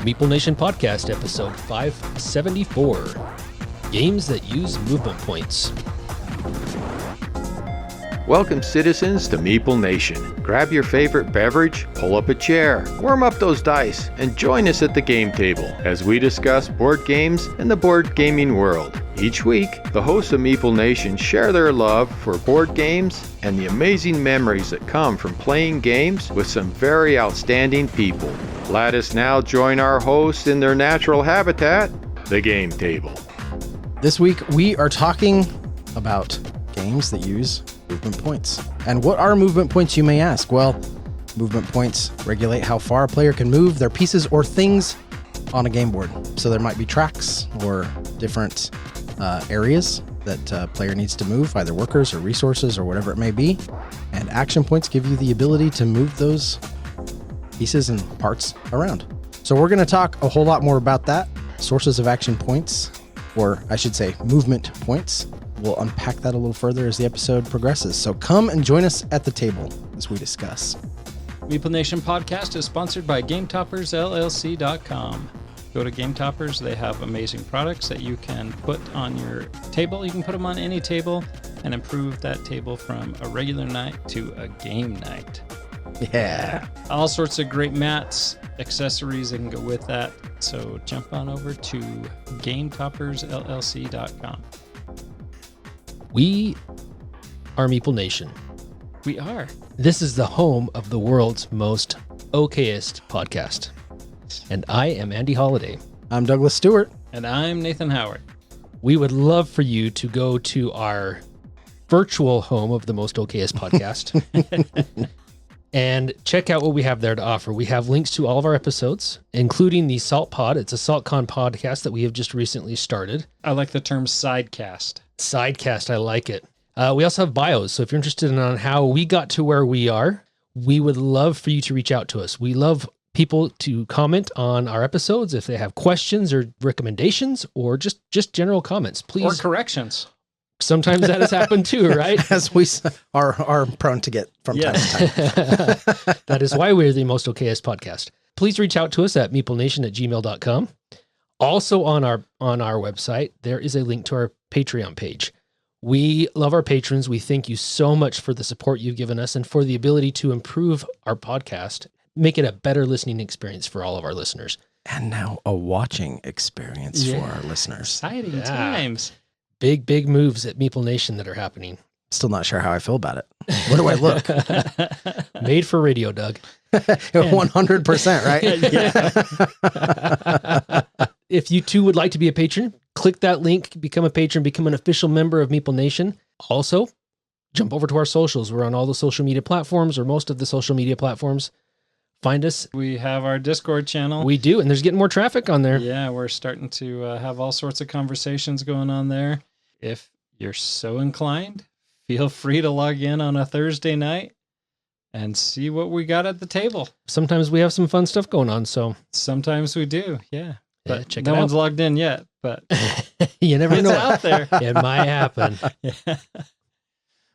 Meeple Nation Podcast, episode 574. Games that use movement points. Welcome, citizens, to Meeple Nation. Grab your favorite beverage, pull up a chair, warm up those dice, and join us at the game table as we discuss board games and the board gaming world. Each week, the hosts of Meeple Nation share their love for board games and the amazing memories that come from playing games with some very outstanding people. Let us now join our hosts in their natural habitat, the game table. This week, we are talking about games that use movement points. And what are movement points, you may ask? Well, movement points regulate how far a player can move their pieces or things on a game board. So there might be tracks or different areas that a player needs to move, either workers or resources or whatever it may be. And action points give you the ability to move those pieces and parts around. So we're going to talk a whole lot more about that. Sources of action points, or I should say movement points. We'll unpack that a little further as the episode progresses. So come and join us at the table as we discuss. Meeple Nation Podcast is sponsored by GameToppersLLC.com. Go to Game Toppers. They have amazing products that you can put on your table. You can put them on any table and improve that table from a regular night to a game night. Yeah. All sorts of great mats, accessories that can go with that. So jump on over to GameToppersLLC.com. We are Meeple Nation. We are. This is the home of the world's most okayest podcast. And I am Andy Holliday. I'm Douglas Stewart. And I'm Nathan Howard. We would love for you to go to our virtual home of the most okayest podcast and check out what we have there to offer. We have links to all of our episodes, including the Salt Pod. It's a SaltCon podcast that we have just recently started. I like the term sidecast. Sidecast, I like it. We also have bios. So if you're interested in on how we got to where we are, we would love for you to reach out to us. We love people to comment on our episodes if they have questions or recommendations or just general comments, please. Or corrections. Sometimes that has happened too, right? As we are prone to get from time to time. That is why we're the most okayest podcast. Please reach out to us at meeplenation@gmail.com. Also on our website, there is a link to our Patreon page. We love our patrons. We thank you so much for the support you've given us and for the ability to improve our podcast, make it a better listening experience for all of our listeners. And now a watching experience for our listeners. Exciting times. Big moves at Meeple Nation that are happening. Still not sure how I feel about it. Where do I look? Made for radio, Doug. 100%, right? Yeah. If you too would like to be a patron, click that link, become a patron, become an official member of Meeple Nation. Also, jump over to our socials. We're on all the social media platforms, or most of the social media platforms. Find us. We have our Discord channel. We do, and there's getting more traffic on there. Yeah, we're starting to have all sorts of conversations going on there. If you're so inclined, feel free to log in on a Thursday night and see what we got at the table. Sometimes we have some fun stuff going on, so. Sometimes we do, yeah. But check no it out. one's logged in yet, but you never it's know. out there. It might happen. Yeah.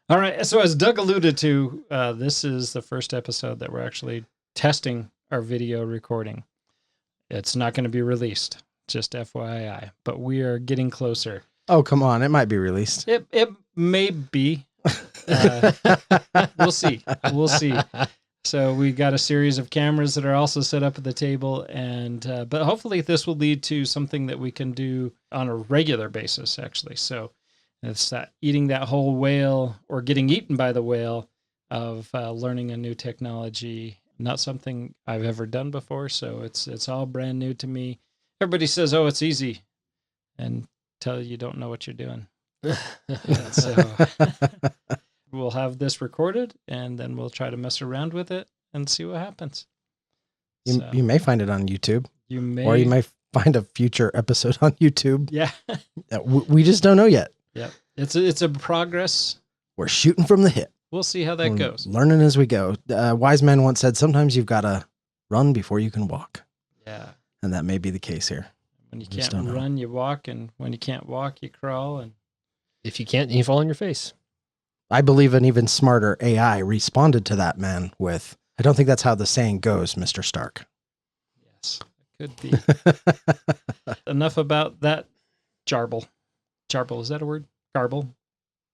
All right, so as Doug alluded to, this is the first episode that we're actually testing our video recording. It's not going to be released, just FYI, but we are getting closer. Oh, come on. It might be released. It may be. We'll see. We'll see. So we got a series of cameras that are also set up at the table, and but hopefully this will lead to something that we can do on a regular basis, actually. So it's that eating that whole whale or getting eaten by the whale of learning a new technology. Not something I've ever done before, so it's all brand new to me. Everybody says, "Oh, it's easy," and tell you don't know what you're doing. So we'll have this recorded, and then we'll try to mess around with it and see what happens. You may find it on YouTube. You may, or you may find a future episode on YouTube. Yeah. We just don't know yet. Yep. It's a progress. We're shooting from the hip. We'll see how that goes. Learning as we go. Wise man once said, sometimes you've got to run before you can walk. Yeah. And that may be the case here. When you can't run, you walk. And when you can't walk, you crawl. And if you can't, you fall on your face. I believe an even smarter AI responded to that man with, I don't think that's how the saying goes, Mr. Stark. Yes. Could be. Enough about that jarble. Jarble, is that a word? Garble?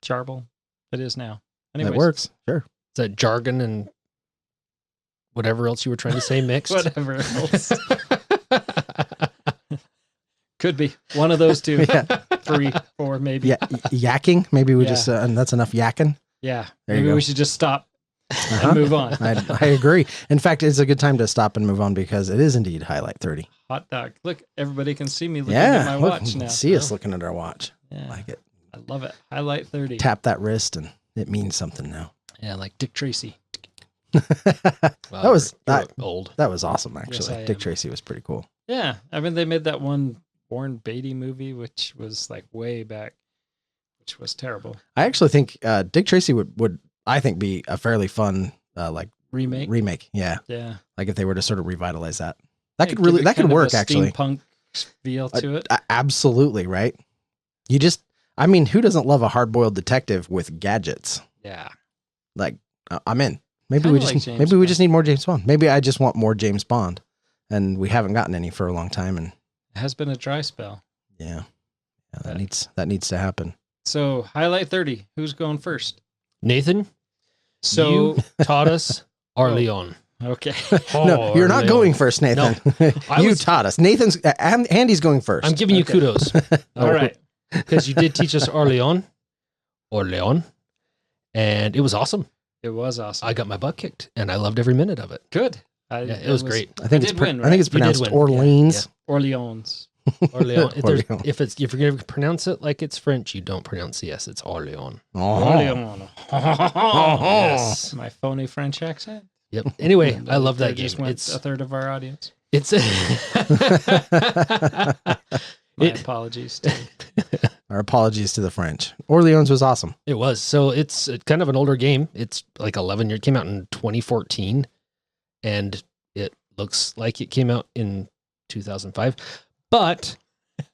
Jarble? It is now. Anyways. That works. Sure. Is that jargon and whatever else you were trying to say mixed? Whatever else. Could be. One of those two. Yeah. 3, 4, maybe. Yeah. Yakking. Maybe we Yeah. just, and that's enough yakking. Yeah. There you Maybe go. we should just stop Uh-huh. and move on. I agree. In fact, it's a good time to stop and move on because it is indeed highlight 30. Hot dog. Look, everybody can see me looking Yeah. at my look, watch you now. can see us looking at our watch. Yeah. Like it. I love it. Highlight 30. Tap that wrist and it means something now. Yeah, like Dick Tracy. Wow, that was you're that, old. that was awesome actually. I Dick am. Tracy was pretty cool. Yeah. I mean, they made that one Warren Beatty movie, which was like way back, which was terrible. I actually think Dick Tracy would I think be a fairly fun like Remake. Yeah. Yeah. Like if they were to sort of revitalize that. That Yeah, could really give it that could kind of work a actually. Steampunk feel to it. Absolutely, right? You just I mean, who doesn't love a hard-boiled detective with gadgets? Yeah. Like I'm in. Maybe Kinda we like just James maybe we Bond. just need more James Bond. Maybe I just want more James Bond, and we haven't gotten any for a long time. And It has been a dry spell. yeah, that Yeah. needs to happen. So highlight 30. Who's going first? Nathan, So you taught us Arleon. okay. No, you're not Arleon. going first, Nathan. I You was- taught us. Nathan's Andy's going first. I'm giving you Okay. kudos All right. because you did teach us Arleon, and it was awesome. It was awesome. I got my butt kicked, and I loved every minute of it. Good. Yeah, it was great. I think I it's did win, I think it's right? You did pronounced win. Orleans. Orleans. Orleon. Orleon. If you're going to pronounce it like it's French, you don't pronounce the S. It's Orleon. Oh. Orleans. Yes. My phony French accent. Yep. Anyway, I love There that game. just went It's a third of our audience. it's My It- apologies. To Our apologies to the French. Orleans was awesome. It was. So it's kind of an older game. It's like 11 years. It came out in 2014, and it looks like it came out in 2005, but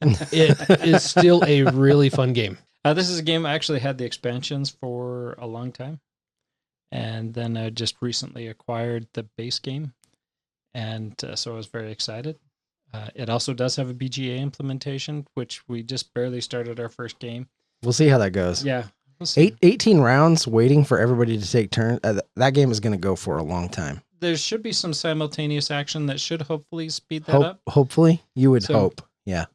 it is still a really fun game. This is a game I actually had the expansions for a long time, and then I just recently acquired the base game, and so I was very excited. It also does have a BGA implementation, which we just barely started our first game. We'll see how that goes. Yeah. We'll see. 18 rounds waiting for everybody to take turns. That game is going to go for a long time. There should be some simultaneous action that should hopefully speed that up. Hopefully, you would So- hope. Yeah.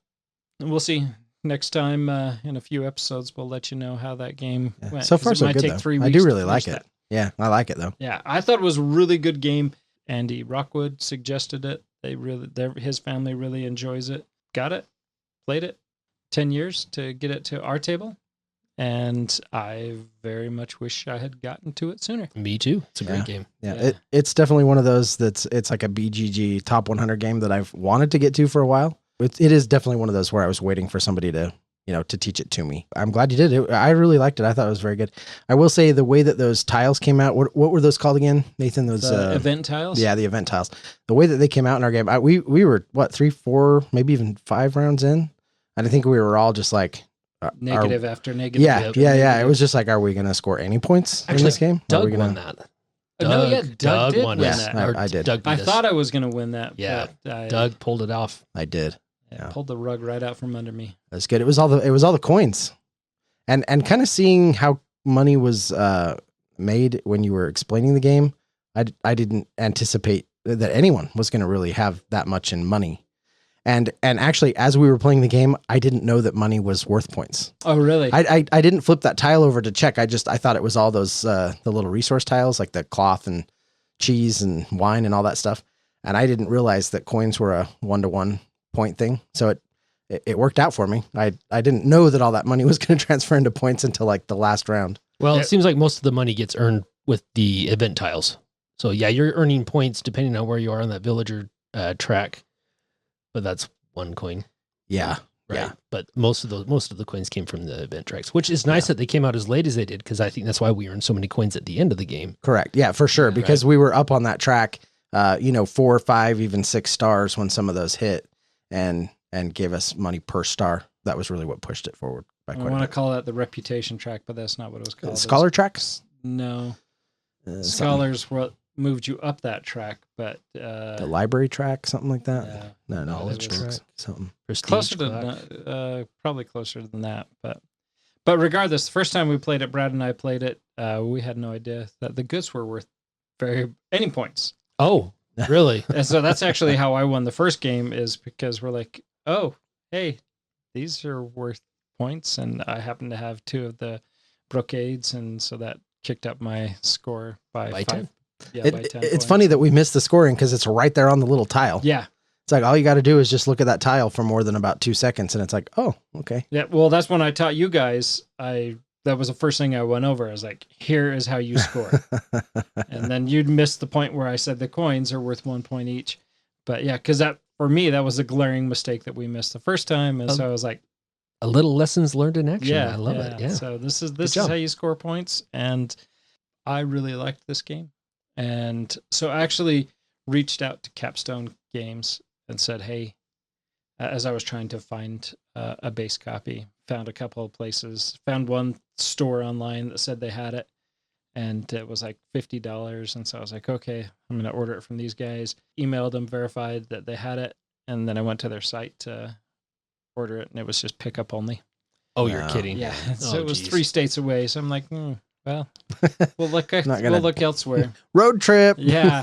And we'll see. Next time in a few episodes, we'll let you know how that game Yeah. went. So 'cause far, it so might good. take Though. 3 I weeks do to really like finish it. that. Yeah, I like it though. Yeah, I thought it was a really good game. Andy Rockwood suggested it. His family really enjoys it. Got it, played it. 10 years to get it to our table, and I very much wish I had gotten to it sooner. Me too. It's a great Yeah. game. Yeah, Yeah. it's definitely one of those it's like a BGG top 100 game that I've wanted to get to for a while. It is definitely one of those where I was waiting for somebody to, to teach it to me. I'm glad you did it. I really liked it. I thought it was very good. I will say the way that those tiles came out, what were those called again, Nathan? Those The event tiles. yeah, the event tiles. The way that they came out in our game, we were what 3, 4, maybe even 5 rounds in, and I think we were all just like Negative after negative. yeah, after yeah. It negative. was just like, are we going to score any points in Actually, this game? Are Doug we gonna- won that. No, yeah, Doug did won win it. that. Yeah, Or I did. Doug beat I us. thought I was going to win that. Yeah, but I Doug pulled it off. I did. Yeah. pulled the rug right out from under me. That's good. It was all the coins, and kind of seeing how money was made when you were explaining the game. I didn't anticipate that anyone was going to really have that much in money, and actually, as we were playing the game, I didn't know that money was worth points. Oh, really? I didn't flip that tile over to check. I thought it was all those the little resource tiles like the cloth and cheese and wine and all that stuff, and I didn't realize that coins were a 1-to-1 point thing. So it worked out for me. I didn't know that all that money was going to transfer into points until like the last round. Well, Yeah. it seems like most of the money gets earned with the event tiles. So yeah, you're earning points depending on where you are on that villager track, but that's 1 coin, Yeah. right? Yeah. But most of the coins came from the event tracks, which is nice that they came out as late as they did, because I think that's why we earned so many coins at the end of the game. Correct. Yeah, for sure. Yeah, Because we were up on that track, 4, 5, even 6 stars when some of those hit and gave us money per star. That was really what pushed it forward by I quite a want to bit. call that the reputation track, but that's not what it was called. Scholar tracks? No. Something. Scholars, what moved you up that track, but The library track, something like that. yeah, No, Knowledge it was track. something. Prestige closer to clock. probably closer than that. But regardless, the first time we played it, Brad and I played it. We had no idea that the goods were worth any points. Oh, really? And so that's actually how I won the first game, is because we're like, oh, hey, these are worth points. And I happen to have 2 of the brocades. And so that kicked up my score by 5. 10. Yeah, by 10 It's points. funny that we missed the scoring because it's right there on the little tile. Yeah. It's like all you got to do is just look at that tile for more than about 2 seconds. And it's like, oh, okay. Yeah. Well, that's when I taught you guys. That was the first thing I went over. I was like, here is how you score. And then you'd miss the point where I said the coins are worth 1 point each. But yeah, because for me, that was a glaring mistake that we missed the first time. And so I was like, A little lessons learned in action. yeah, I love it. Yeah. So this is job. how you score points. And I really liked this game. And so I actually reached out to Capstone Games and said, hey, as I was trying to find a base copy, found a couple of places, found one store online that said they had it, and it was like $50. And so I was like, okay, I'm going to order it from these guys. Emailed them, verified that they had it, and then I went to their site to order it, and it was just pickup only. Oh, you're No. kidding. Yeah, so Oh, it was geez. 3 states away. So I'm like, well, we'll look Not gonna- elsewhere. Road trip. Yeah.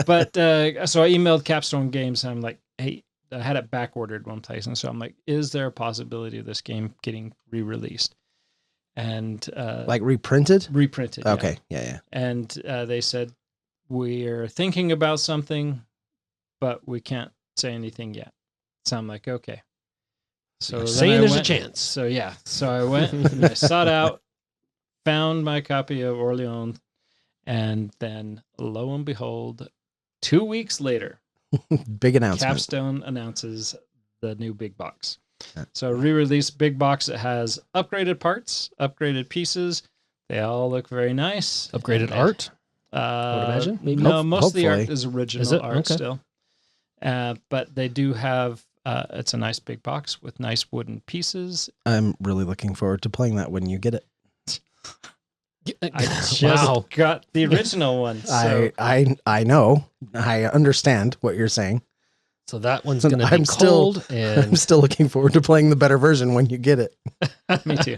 But so I emailed Capstone Games, and I'm like, hey, I had it back ordered one place, and so I'm like, is there a possibility of this game getting re-released and Like reprinted? reprinted? yeah. Okay. Yeah. And they said, we're thinking about something, but we can't say anything yet. So I'm like, okay. So then Saying I there's a went- chance. So yeah, so I went and I sought out, found my copy of Orleans, and then lo and behold, 2 weeks later, Big announcement. Capstone announces the new big box. Yeah. So re-released big box. It has upgraded parts, upgraded pieces. They all look very nice. Upgraded And, art. I would imagine, maybe? No, most of the art Hopefully. is original Is it? art Okay. still. But they do have, it's a nice big box with nice wooden pieces. I'm really looking forward to playing that when you get it. I just Wow. got the original one. So I know. I understand what you're saying. So that one's So going to be I'm still- cold I'm and still looking forward to playing the better version when you get it. me too.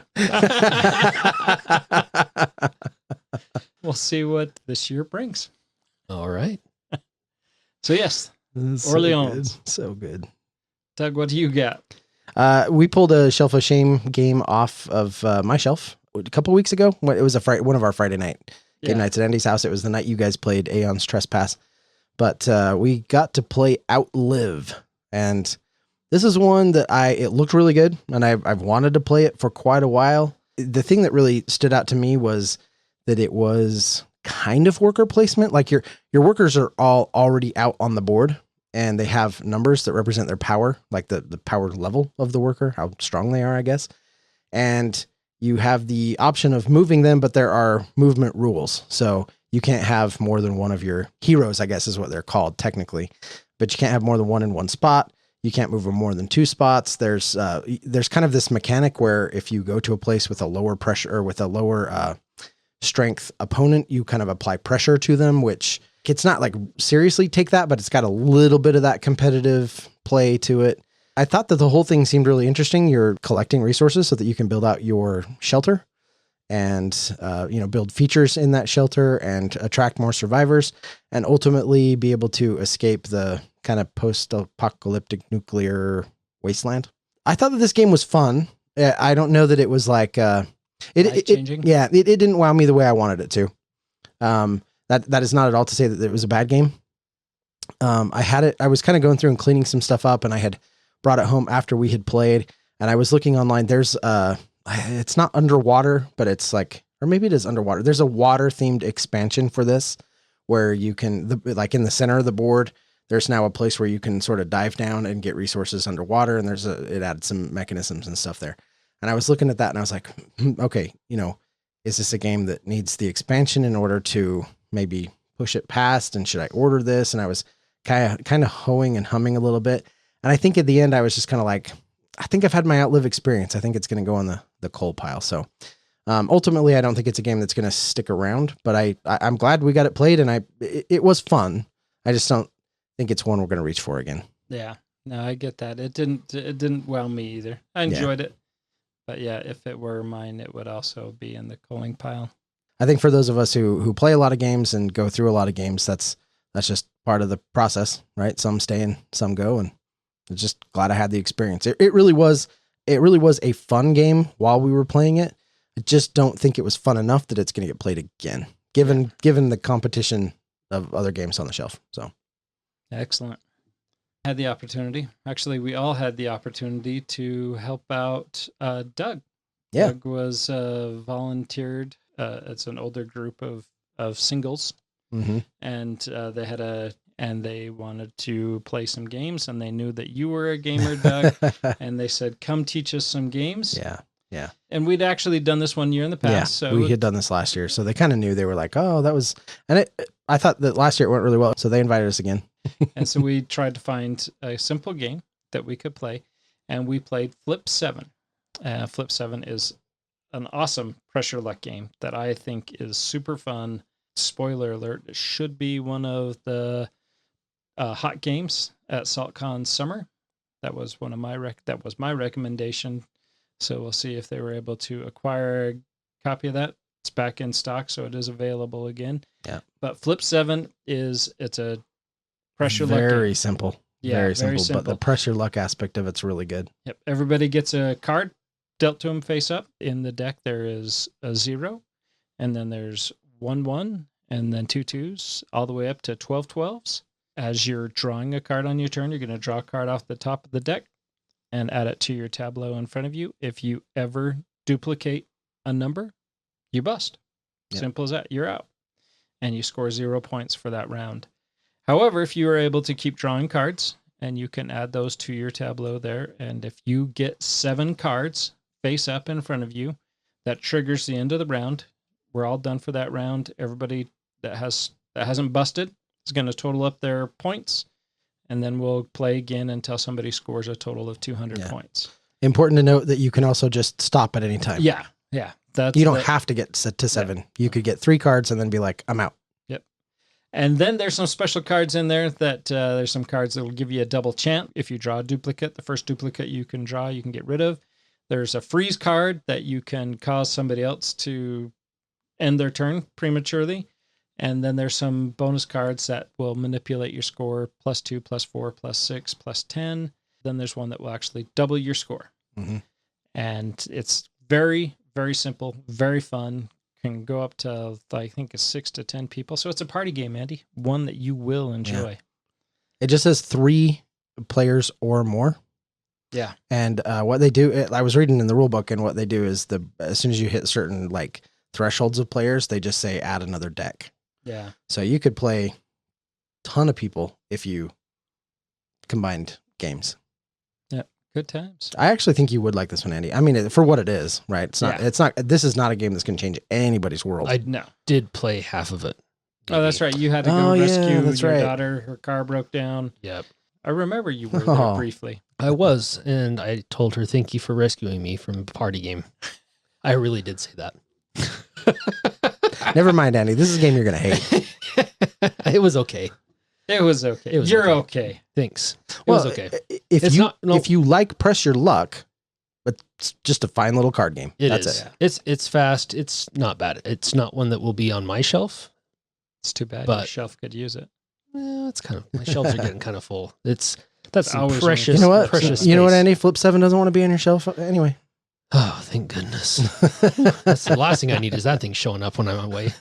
We'll see what this year brings. all right. So yes, So Orleans. good. So good. Doug, what do you got? We pulled a Shelf of Shame game off of my shelf a couple weeks ago. It was one of our Friday night game nights at Andy's house. It was the night you guys played Aeon's Trespass. But we got to play Outlive. And this is one that it looked really good. And I've wanted to play it for quite a while. The thing that really stood out to me was that it was kind of worker placement. Like your workers are all already out on the board, and they have numbers that represent their power, like the power level of the worker, how strong they are, I guess. And you have the option of moving them, but there are movement rules. So you can't have more than one of your heroes, I guess is what they're called technically, but you can't have more than one in one spot. You can't move them more than 2 spots. There's kind of this mechanic where if you go to a place with a lower pressure or with a lower strength opponent, you kind of apply pressure to them, which it's not like seriously take that, but it's got a little bit of that competitive play to it. I thought that the whole thing seemed really interesting. You're collecting resources so that you can build out your shelter and, build features in that shelter and attract more survivors and ultimately be able to escape the kind of post-apocalyptic nuclear wasteland. I thought that this game was fun. I don't know that it was like, Life-changing? it didn't wow me the way I wanted it to. That is not at all to say that it was a bad game. I was kind of going through and cleaning some stuff up, and I had brought it home after we had played, and I was looking online. There's it's not underwater, but it's like, or maybe it is underwater. There's a water themed expansion for this where you can, like in the center of the board, there's now a place where you can sort of dive down and get resources underwater. And it added some mechanisms and stuff there. And I was looking at that and I was like, okay, is this a game that needs the expansion in order to maybe push it past? And should I order this? And I was kind of hoeing and humming a little bit. And I think at the end, I was just kind of like, I think I've had my Outlive experience. I think it's going to go on the coal pile. So Ultimately, I don't think it's a game that's going to stick around, but I'm glad we got it played, and it was fun. I just don't think it's one we're going to reach for again. Yeah, no, I get that. It didn't wow me either. I enjoyed it, but yeah, if it were mine, it would also be in the culling pile. I think for those of us who play a lot of games and go through a lot of games, that's just part of the process, right? Some stay and some go, and I'm just glad I had the experience. It really was a fun game while we were playing it. I just don't think it was fun enough that it's going to get played again, given the competition of other games on the shelf. So excellent. Had the opportunity. Actually, we all had the opportunity to help out Doug. Yeah. Doug was volunteered. It's an older group of singles, and they wanted to play some games, and they knew that you were a gamer, Doug, and they said, "Come teach us some games." Yeah. And we'd actually done this one year in the past. Yeah, so we had done this last year, so they kind of knew. They were like, "Oh, that was," and I thought that last year it went really well, so they invited us again. And so we tried to find a simple game that we could play, and we played Flip 7. Flip 7 is an awesome pressure luck game that I think is super fun. Spoiler alert, it should be one of the hot games at SaltCon Summer. That was my recommendation. So we'll see if they were able to acquire a copy of that. It's back in stock, so it is available again. Yeah. But Flip 7 it's a pressure luck game. Very simple. Yeah, very simple. But the pressure luck aspect of it's really good. Yep. Everybody gets a card dealt to them face up. In the deck, there is a 0, and then there's 1-1, and then 2 2s, all the way up to 12 12s. As you're drawing a card on your turn, you're going to draw a card off the top of the deck and add it to your tableau in front of you. If you ever duplicate a number, you bust. Yep. Simple as that. You're out. And you score 0 points for that round. However, if you are able to keep drawing cards, and you can add those to your tableau there, and if you get 7 cards face up in front of you, that triggers the end of the round. We're all done for that round. Everybody that hasn't busted is going to total up their points, and then we'll play again until somebody scores a total of 200 points. Important to note that you can also just stop at any time. Yeah. You don't have to get to 7. You could get 3 cards and then be like, I'm out. Yep. And then there's some special cards in there that there's some cards that will give you a double chance. If you draw a duplicate, the first duplicate you can draw, you can get rid of. There's a freeze card that you can cause somebody else to end their turn prematurely. And then there's some bonus cards that will manipulate your score, +2, +4, +6, +10. Then there's one that will actually double your score. Mm-hmm. And it's very, very simple, very fun. Can go up to, I think, 6 to 10 people. So it's a party game, Andy. One that you will enjoy. Yeah. It just says 3 players or more. Yeah. And what they do, I was reading in the rule book, and what they do is as soon as you hit certain like thresholds of players, they just say add another deck. Yeah. So you could play a ton of people if you combined games. Yeah. Good times. I actually think you would like this one, Andy. I mean, for what it is, right? This is not a game that's going to change anybody's world. I did play half of it. Oh, that's right. You had to go rescue your right. daughter. Her car broke down. Yep. I remember you were there briefly. I was, and I told her, thank you for rescuing me from a party game. I really did say that. Never mind, Andy. This is a game you're going to hate. It was okay. It was okay. You're okay. Thanks. It was okay. If you like Press Your Luck, it's just a fine little card game. That's it. It's fast. It's not bad. It's not one that will be on my shelf. It's too bad but your shelf could use it. It's kind of, my shelves are getting kind of full. That's always precious. You know what? Precious you know what, space. Andy? Flip 7 doesn't want to be on your shelf anyway. Oh, thank goodness. That's the last thing I need is that thing showing up when I'm away.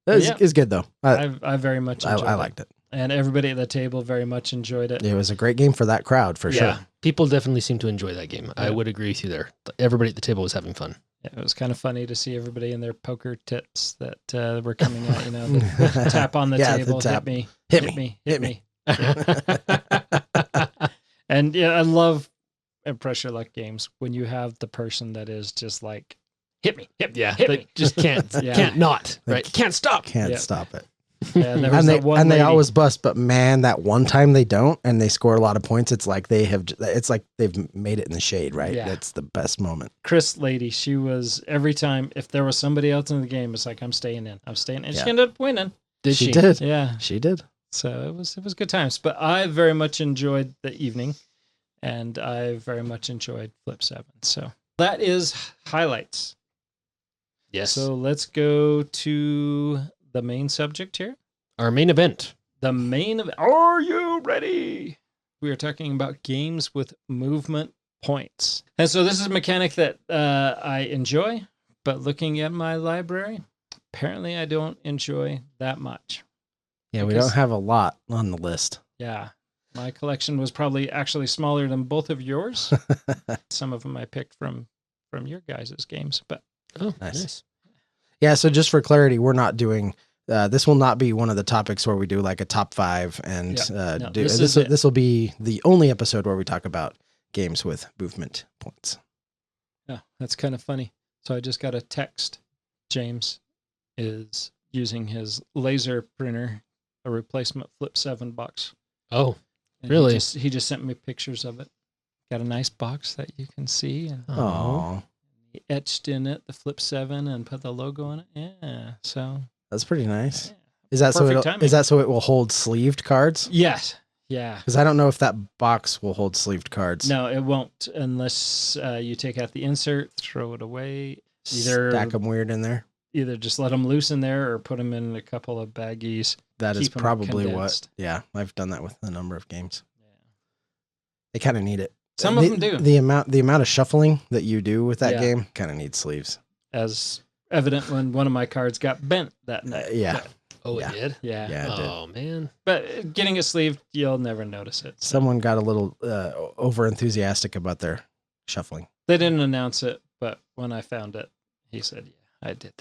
It's good though. I very much enjoyed it. I liked it. And everybody at the table very much enjoyed it. It was a great game for that crowd, for sure. People definitely seem to enjoy that game. Yeah. I would agree with you there. Everybody at the table was having fun. Yeah, it was kind of funny to see everybody in their poker tips that were coming out, the tap on the table, the tap. hit me. And yeah, I love pressure luck games when you have the person that is just like, hit me. They just can't not, right? Can't stop. Can't stop it. Yeah, there was that one and they lady. always bust, but man, that one time they don't and they score a lot of points, it's like they've made it in the shade, right? Yeah. That's the best moment. Chris lady, she was every time if there was somebody else in the game, it's like I'm staying in. And Yeah. she ended up winning. Did She she? did. Yeah. She did. So it was good times. But I very much enjoyed the evening, and I very much enjoyed Flip 7. So that is highlights. Yes. So let's go to the main subject here. Our main event. The main event. Are you ready? We are talking about games with movement points. And so this is a mechanic that I enjoy, but looking at my library, apparently I don't enjoy that much. Yeah, we Because- don't have a lot on the list. Yeah. My collection was probably actually smaller than both of yours. Some of them I picked from your guys' games, but Oh, Nice. nice. Yeah, so just for clarity, we're not doing this will not be one of the topics where we do like a top 5 and No, do this is it. this will be the only episode where we talk about games with movement points. yeah, that's kind of funny. So I just got a text. James is using his laser printer, a replacement Flip 7 box. Oh, And Really? He just sent me pictures of it. Got a nice box that you can see, and Oh, he etched in it the Flip 7 and put the logo on it. Yeah, so that's pretty nice. yeah. Is that Perfect so? timing. Is that so it will hold sleeved cards? Yes, yeah. Because I don't know if that box will hold sleeved cards. No, it won't unless you take out the insert, throw it away. Either Stack them weird in there. either just let them loose in there or put them in a couple of baggies. That is Keep 'em probably condensed. what. Yeah, I've done that with a number of games. Yeah. They kind of need it. Some of them do. The amount of shuffling that you do with that Yeah. game kind of needs sleeves. As evident when one of my cards got bent that night. Yeah. But, oh, Yeah. it did? yeah. Yeah, it did. Oh, man. But getting it sleeved, you'll never notice it. So. Someone got a little over enthusiastic about their shuffling. They didn't announce it, but when I found it, he said, yeah, I did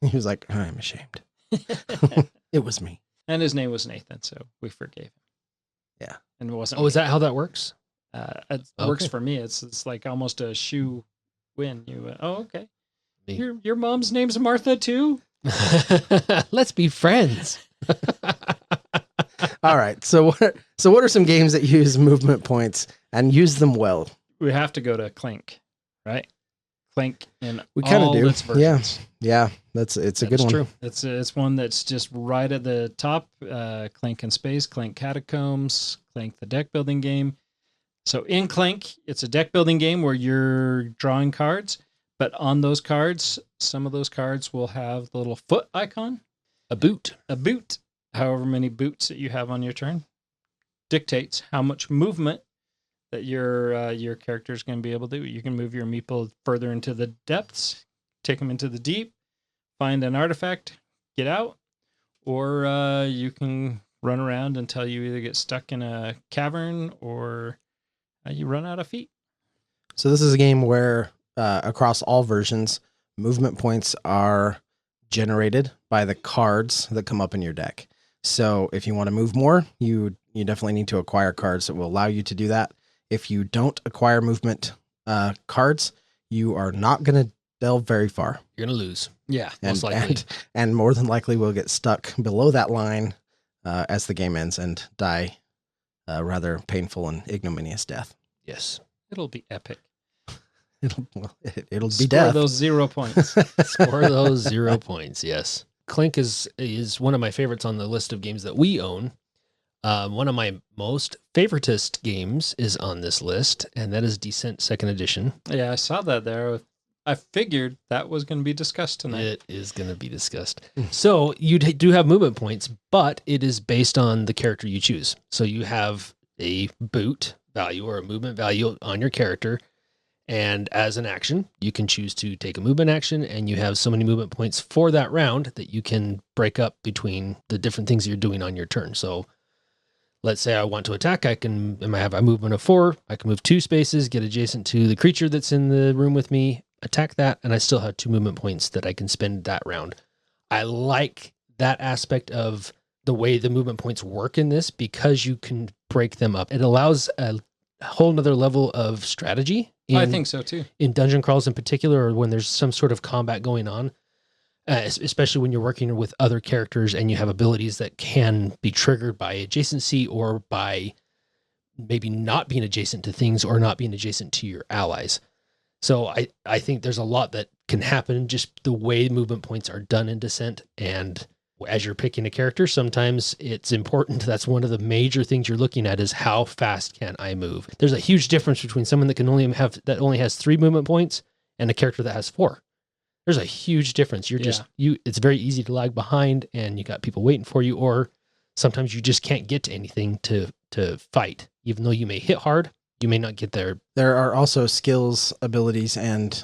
He was like, "I'm ashamed. that. It was me." And his name was Nathan, so we forgave him. Yeah. And it wasn't Oh, is me. that how that works? It works Okay. for me. It's like almost a shoe win. You went, oh, okay. Me. Your mom's name's Martha too? Let's be friends. All right. So what are some games that use movement points and use them well? We have to go to Clink, right? Clink in We kind of all do. its versions. Yeah. It's a good That's one. true. It's one that's just right at the top. Clink in Space, Clink Catacombs, Clink the deck building game. So in Clink, it's a deck building game where you're drawing cards, but on those cards, some of those cards will have the little foot icon, A boot. a boot. However many boots that you have on your turn dictates how much movement that your character is going to be able to do. You can move your meeple further into the depths, take them into the deep, find an artifact, get out, or you can run around until you either get stuck in a cavern or you run out of feet. So this is a game where across all versions, movement points are generated by the cards that come up in your deck. So if you want to move more, you definitely need to acquire cards that will allow you to do that. If you don't acquire movement cards, you are not going to delve very far. You're going to lose. Yeah. Most likely. And more than likely will get stuck below that line as the game ends and die a rather painful and ignominious death. Yes. It'll be epic. It'll be Score death. those 0 points. Score those 0 points. Yes. Clink is one of my favorites on the list of games that we own. One of my most favoritist games is on this list, and that is Descent 2nd Edition. Yeah, I saw that there. I figured that was going to be discussed tonight. It is going to be discussed. So you do have movement points, but it is based on the character you choose. So you have a boot value or a movement value on your character. And as an action, you can choose to take a movement action, and you have so many movement points for that round that you can break up between the different things you're doing on your turn. So let's say I want to attack, I have a movement of 4. I can move 2 spaces, get adjacent to the creature that's in the room with me, attack that, and I still have 2 movement points that I can spend that round. I like that aspect of the way the movement points work in this because you can break them up. It allows a whole nother level of strategy. I think so too. In dungeon crawls in particular, or when there's some sort of combat going on, especially when you're working with other characters and you have abilities that can be triggered by adjacency or by maybe not being adjacent to things or not being adjacent to your allies. So I think there's a lot that can happen just the way movement points are done in Descent. And as you're picking a character, sometimes it's important. That's one of the major things you're looking at is how fast can I move? There's a huge difference between someone that only has 3 movement points and a character that has 4. There's a huge difference. It's very easy to lag behind and you got people waiting for you, or sometimes you just can't get to anything to fight. Even though you may hit hard, you may not get there. There are also skills, abilities, and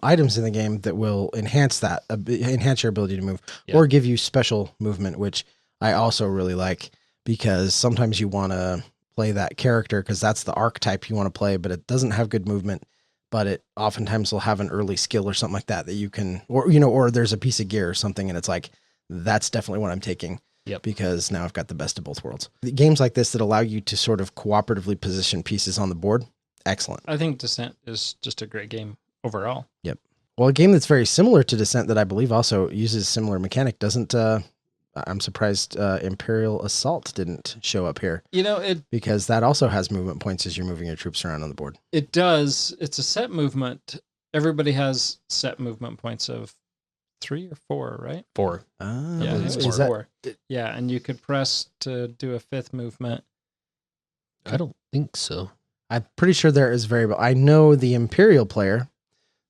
items in the game that will enhance your ability to move, or give you special movement, which I also really like, because sometimes you want to play that character because that's the archetype you want to play, but it doesn't have good movement, but it oftentimes will have an early skill or something like that you can, or there's a piece of gear or something, and it's like, that's definitely what I'm taking. Yep. Because now I've got the best of both worlds. Games like this that allow you to sort of cooperatively position pieces on the board, excellent. I think Descent is just a great game overall. Yep. Well, a game that's very similar to Descent that I believe also uses similar mechanic doesn't. I'm surprised Imperial Assault didn't show up here. Because that also has movement points as you're moving your troops around on the board. It does. It's a set movement. Everybody has set movement points of 3 or 4, right? 4. Yeah, it's 4. Yeah, and you could press to do a 5th movement. I don't think so. I'm pretty sure there is variable. I know the Imperial player,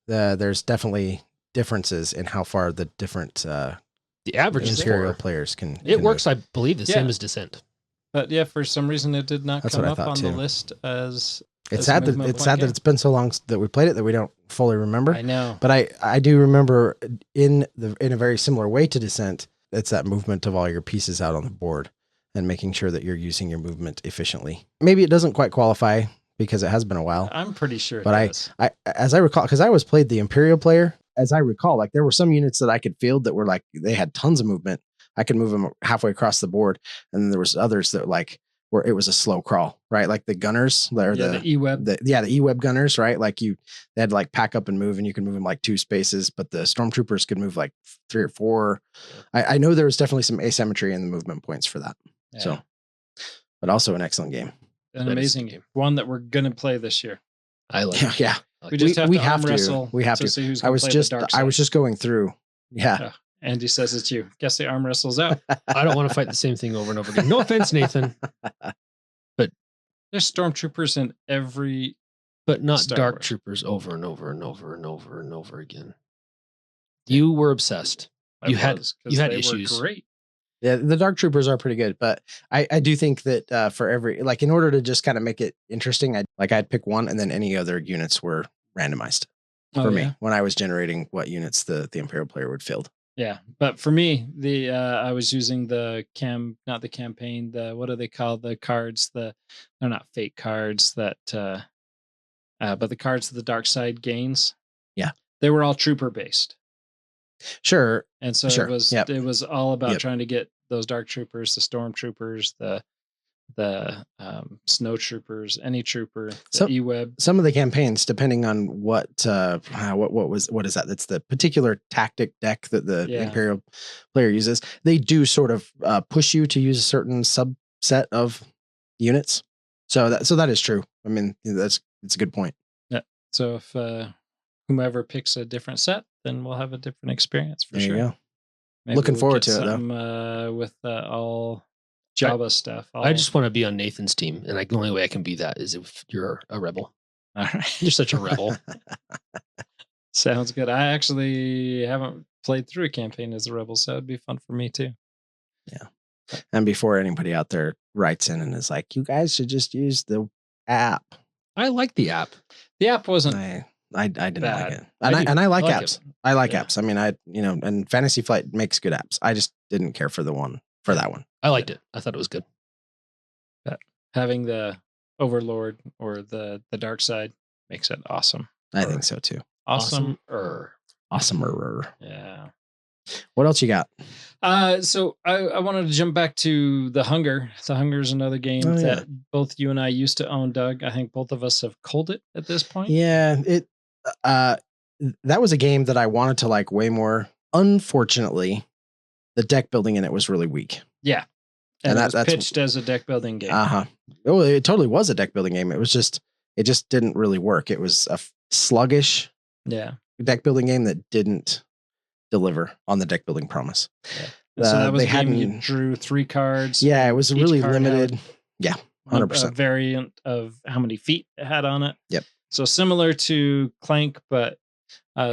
there's definitely differences in how far the different the average Imperial players can. It works, I believe, the same as Descent. But yeah, for some reason it did not come up on the list as. It's sad that it's been so long that we played it that we don't fully remember. I know, but I do remember in a very similar way to Descent. It's that movement of all your pieces out on the board and making sure that you're using your movement efficiently. Maybe it doesn't quite qualify because it has been a while. I'm pretty sure. But I as I recall, because I always played the Imperial player, as I recall, like there were some units that I could field that were like they had tons of movement. I could move them halfway across the board, and then there was others that like. Where it was a slow crawl, right? Like the gunners, the E-Web. the E-Web gunners, right? Like they had to like pack up and move, and you can move them like 2 spaces, but the stormtroopers could move like 3 or 4. I know there was definitely some asymmetry in the movement points for that. Yeah. So, but also an excellent game. An amazing game. One that we're going to play this year. I like it. Yeah. We just have to arm wrestle. We have to. See who's I was just going through. Yeah. Andy says it's you. Guess the arm wrestle's out. I don't want to fight the same thing over and over again. No offense, Nathan. But there's stormtroopers in every. But not dark troopers over and over and over and over and over again. You were obsessed. You had issues. Were great. Yeah, the dark troopers are pretty good, but I do think that for every in order to just kind of make it interesting, I'd pick one, and then any other units were randomized for me when I was generating what units the Imperial player would field. Yeah, but for me, I was using not the campaign, what do they call the cards? They're not fate cards but the cards of the dark side gains. Yeah, they were all trooper based. Sure, and so it was all about trying to get those dark troopers, the stormtroopers, the snow troopers, any trooper, E-Web. Some of the campaigns, depending on what is that? That's the particular tactic deck that the Imperial player uses. They do sort of push you to use a certain subset of units. So that is true. I mean, it's a good point. Yeah. So if whomever picks a different set, then we'll have a different experience for sure. There you go. Maybe Looking forward to it though. With all Jabba stuff. I just want to be on Nathan's team, and the only way I can be that is if you're a rebel. All right. You're such a rebel. Sounds good. I actually haven't played through a campaign as a rebel, so it'd be fun for me too. Yeah. And before anybody out there writes in and is like, you guys should just use the app. I like the app. The app wasn't. I didn't bad. like it. And I like apps. I like apps. I mean, and Fantasy Flight makes good apps. I just didn't care for that one. I liked it. I thought it was good. Having the Overlord or the dark side makes it awesome. I think so too. Awesomer. Yeah. What else you got? So I wanted to jump back to The Hunger. The Hunger is another game that both you and I used to own, Doug. I think both of us have culled it at this point. Yeah, that was a game that I wanted to like way more Unfortunately, the deck building in it was really weak. Yeah. And it was pitched as a deck building game. Oh, it totally was a deck building game. It just didn't really work. It was a sluggish deck building game that didn't deliver on the deck building promise. Yeah. So that was a game you drew 3 cards. Yeah, it was really limited. Yeah, 100%. A variant of how many feet it had on it. Yep. So similar to Clank, but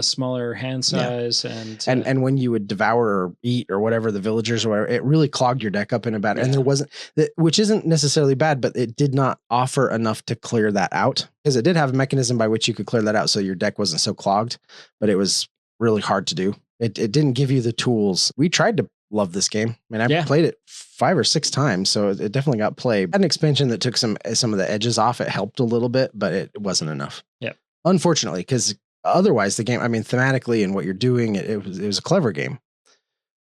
smaller hand size. And when you would devour or eat or whatever the villagers or whatever, it really clogged your deck up in a bad. And there wasn't, which isn't necessarily bad, but it did not offer enough to clear that out, because it did have a mechanism by which you could clear that out so your deck wasn't so clogged, but it was really hard to do. It didn't give you the tools. We tried to love this game. I mean, I played it 5 or 6 times, so it definitely got played. Had an expansion that took some of the edges off. It helped a little bit, but it wasn't enough. Yeah. Unfortunately, because otherwise the game, I mean, thematically and what you're doing, it was a clever game.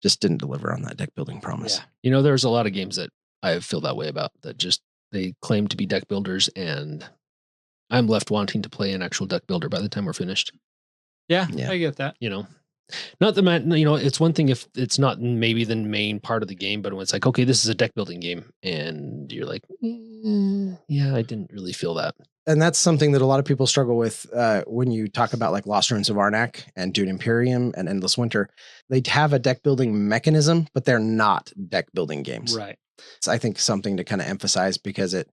Just didn't deliver on that deck building promise. Yeah. There's a lot of games that I feel that way about, that just, they claim to be deck builders, and I'm left wanting to play an actual deck builder by the time we're finished. Yeah. I get that. Not the it's one thing if it's not maybe the main part of the game, but when it's like, okay, this is a deck building game, and you're like, yeah, I didn't really feel that. And that's something that a lot of people struggle with when you talk about like Lost Ruins of Arnak and Dune Imperium and Endless Winter. They have a deck building mechanism, but they're not deck building games. Right. It's, I think, something to kind of emphasize, because it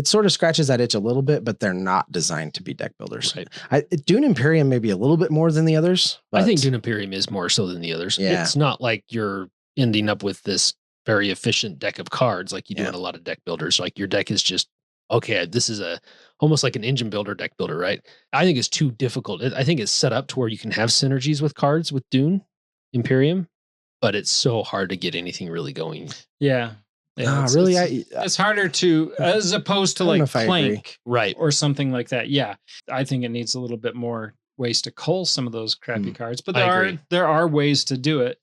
sort of scratches that itch a little bit, but they're not designed to be deck builders. Right. Dune Imperium may be a little bit more than the others. I think Dune Imperium is more so than the others. Yeah. It's not like you're ending up with this very efficient deck of cards like you do in a lot of deck builders. Like your deck is just, okay, this is almost like an engine builder deck builder, right? I think it's too difficult. I think it's set up to where you can have synergies with cards with Dune Imperium, but it's so hard to get anything really going. Yeah. Really? It's harder to, as opposed to like Clank, right, or something like that. Yeah, I think it needs a little bit more ways to cull some of those crappy cards, but there are ways to do it.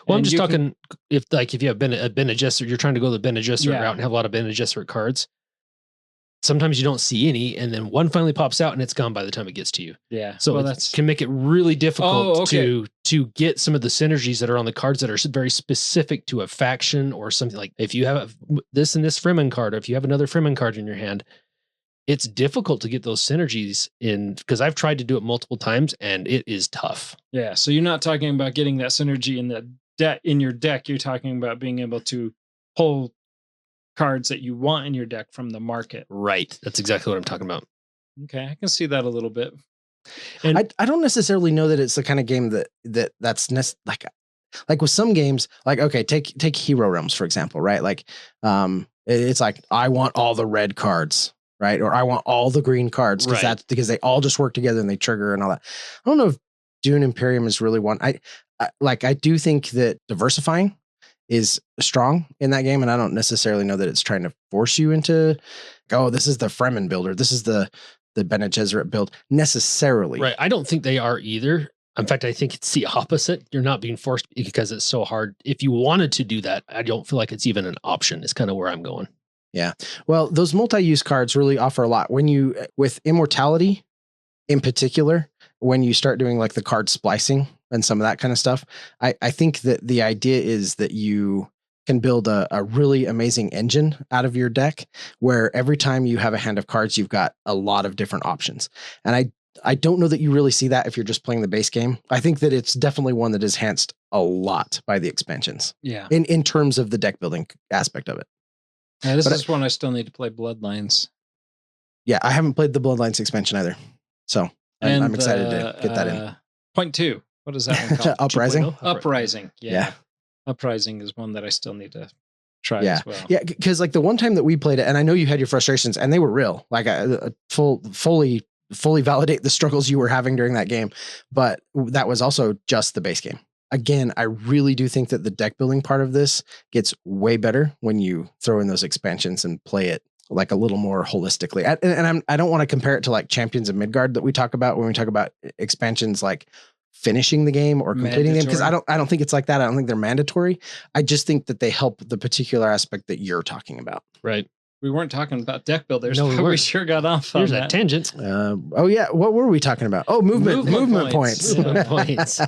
Well, I'm just talking if you have a Bene Gesserit, you're trying to go the Bene Gesserit route and have a lot of Bene Gesserit cards. Sometimes you don't see any, and then one finally pops out and it's gone by the time it gets to you. Yeah. So that can make it really difficult to get some of the synergies that are on the cards that are very specific to a faction or something. Like if you have this and this Fremen card, or if you have another Fremen card in your hand, it's difficult to get those synergies in, because I've tried to do it multiple times and it is tough. Yeah. So you're not talking about getting that synergy in your deck. You're talking about being able to pull cards that you want in your deck from the market. Right. That's exactly what I'm talking about. Okay. I can see that a little bit. And I don't necessarily know that it's the kind of game that's like with some games, like, okay, take Hero Realms, for example, right? Like, it's like, I want all the red cards, right? Or I want all the green cards, because they all just work together and they trigger and all that. I don't know if Dune Imperium is really one. I do think that diversifying is strong in that game, and I don't necessarily know that it's trying to force you into, this is the Fremen builder, this is the Bene Gesserit build necessarily. Right. I don't think they are either. In fact, I think it's the opposite. You're not being forced because it's so hard. If you wanted to do that, I don't feel like it's even an option. It's kind of where I'm going. Yeah. Well, those multi-use cards really offer a lot. With Immortality in particular, when you start doing like the card splicing and some of that kind of stuff, I think that the idea is that you can build a really amazing engine out of your deck, where every time you have a hand of cards, you've got a lot of different options. And I don't know that you really see that if you're just playing the base game. I think that it's definitely one that is enhanced a lot by the expansions. Yeah. In terms of the deck building aspect of it. Yeah, this is one I still need to play Bloodlines. Yeah, I haven't played the Bloodlines expansion either. So I'm excited to get that in. Point 2. What is that one called? Uprising? Uprising. Yeah. Uprising is one that I still need to try as well. Yeah, because like the one time that we played it, and I know you had your frustrations, and they were real. Like I fully validate the struggles you were having during that game, but that was also just the base game. Again, I really do think that the deck building part of this gets way better when you throw in those expansions and play it like a little more holistically. I don't want to compare it to like Champions of Midgard that we talk about when we talk about expansions, like finishing the game or completing the game, because I don't think it's like that. I don't think they're mandatory. I just think that they help the particular aspect that you're talking about. Right. we weren't talking about deck builders, No, we but we weren't. sure got off Here's on a that. tangent. Oh yeah, what were we talking about? Oh, movement points. Movement points.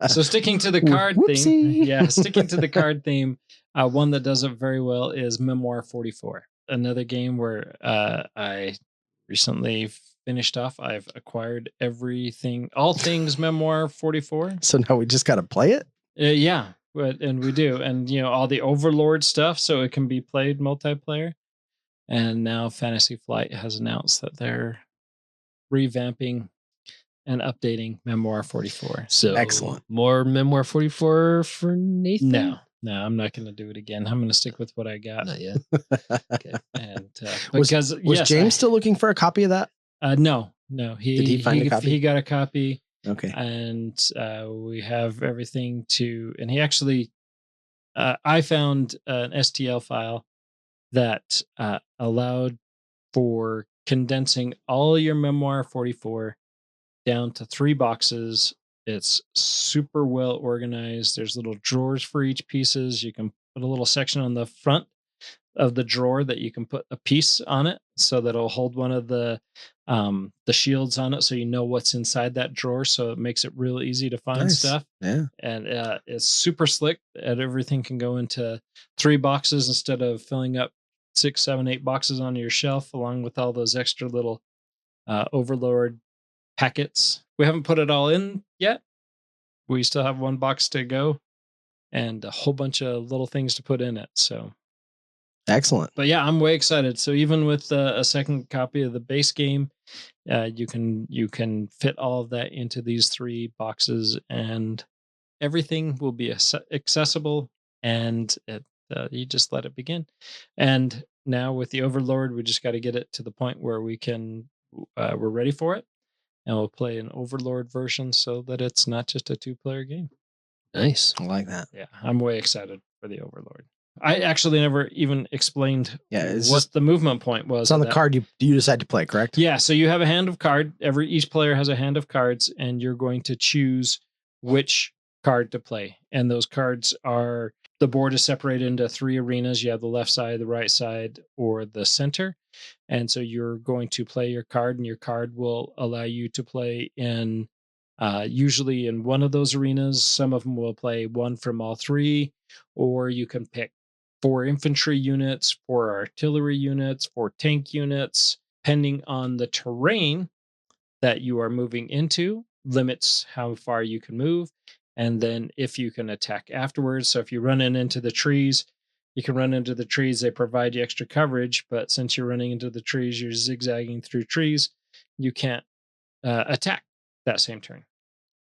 So sticking to the card Whoopsie. theme, sticking to the card theme, one that does it very well is Memoir 44, another game where I recently finished off. I've acquired all things Memoir 44. So now we just got to play it. Yeah, and we do, and all the Overlord stuff, so it can be played multiplayer. And now Fantasy Flight has announced that they're revamping and updating Memoir 44. So Excellent. More Memoir 44 for Nathan? No, I'm not going to do it again. I'm going to stick with what I got. Not yet. Okay. And Was yes, James still looking for a copy of that? No. Did he find a copy? He got a copy. Okay. And we have everything and he actually, I found an STL file that allowed for condensing all your Memoir 44 down to 3 boxes. It's super well organized. There's little drawers for each pieces. You can put a little section on the front of the drawer that you can put a piece on it, so that it'll hold one of the shields on it, so you know what's inside that drawer. So it makes it real easy to find Nice. stuff. Yeah. And it's super slick, and everything can go into 3 boxes instead of filling up 6, 7, 8 boxes on your shelf, along with all those extra little Overlord packets. We haven't put it all in yet. We still have 1 box to go and a whole bunch of little things to put in it. So Excellent. But yeah, I'm way excited. So even with a second copy of the base game, you can fit all of that into these 3 boxes, and everything will be accessible, and you just let it begin. And now with the Overlord, we just got to get it to the point where we're ready for it, and we'll play an Overlord version so that it's not just a 2-player game. Nice. I like that. Yeah, I'm way excited for the Overlord. I actually never even explained what the movement point was. It's on the card you decide to play, correct? Yeah, so you have a hand of card. Each player has a hand of cards, and you're going to choose which card to play. And those cards the board is separated into 3 arenas. You have the left side, the right side, or the center. And so you're going to play your card, and your card will allow you to play in usually in one of those arenas. Some of them will play one from all 3, or you can pick 4 infantry units, 4 artillery units, 4 tank units, depending on the terrain that you are moving into, limits how far you can move. And then if you can attack afterwards. So if you run into the trees, you can run into the trees. They provide you extra coverage, but since you're running into the trees, you're zigzagging through trees, you can't attack that same turn.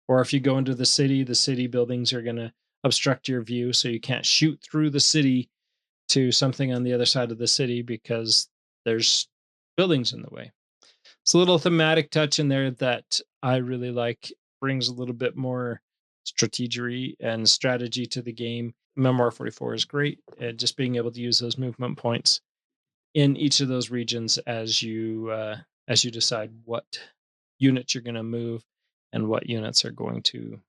Or if you go into the city buildings are going to obstruct your view, so you can't shoot through the city to something on the other side of the city because there's buildings in the way. It's a little thematic touch in there that I really like, brings a little bit more strategy to the game. Memoir 44 is great, and just being able to use those movement points in each of those regions as you decide what units you're going to move and what units are going to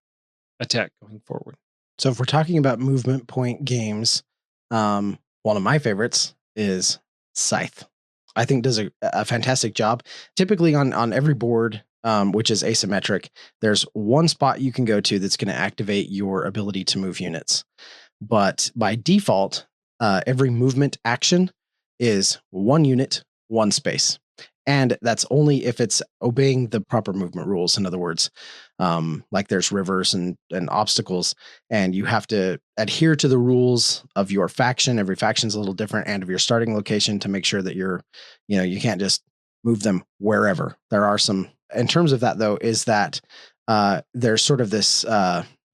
attack going forward. So if we're talking about movement point games, one of my favorites is Scythe. I think does a fantastic job. Typically on every board, which is asymmetric, there's one spot you can go to that's going to activate your ability to move units. But by default, every movement action is 1 unit, 1 space. And that's only if it's obeying the proper movement rules. In other words, like there's rivers and obstacles, and you have to adhere to the rules of your faction. Every faction's a little different, and of your starting location, to make sure that you can't just move them wherever. There are some, in terms of that though, is that there's sort of this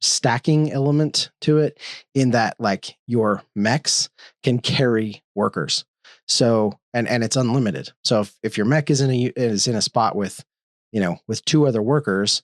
stacking element to it, in that like your mechs can carry workers. So, and it's unlimited. So if your mech is in a spot with 2 other workers,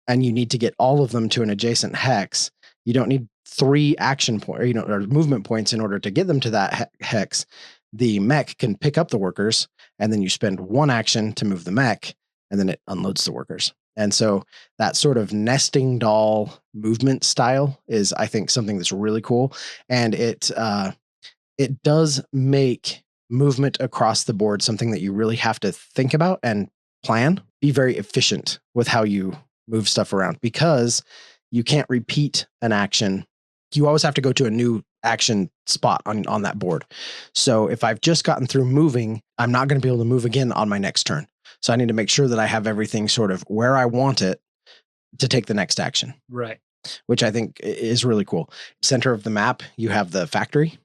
and you need to get all of them to an adjacent hex, you don't need 3 action points, or movement points in order to get them to that hex. The mech can pick up the workers, and then you spend 1 action to move the mech, and then it unloads the workers. And so that sort of nesting doll movement style is, I think, something that's really cool. And it does make movement across the board something that you really have to think about and plan. Be very efficient with how you move stuff around, because you can't repeat an action. You always have to go to a new action spot on that board. So if I've just gotten through moving, I'm not going to be able to move again on my next turn. So I need to make sure that I have everything sort of where I want it to take the next action. Right. Which I think is really cool. Center of the map, you have the factory.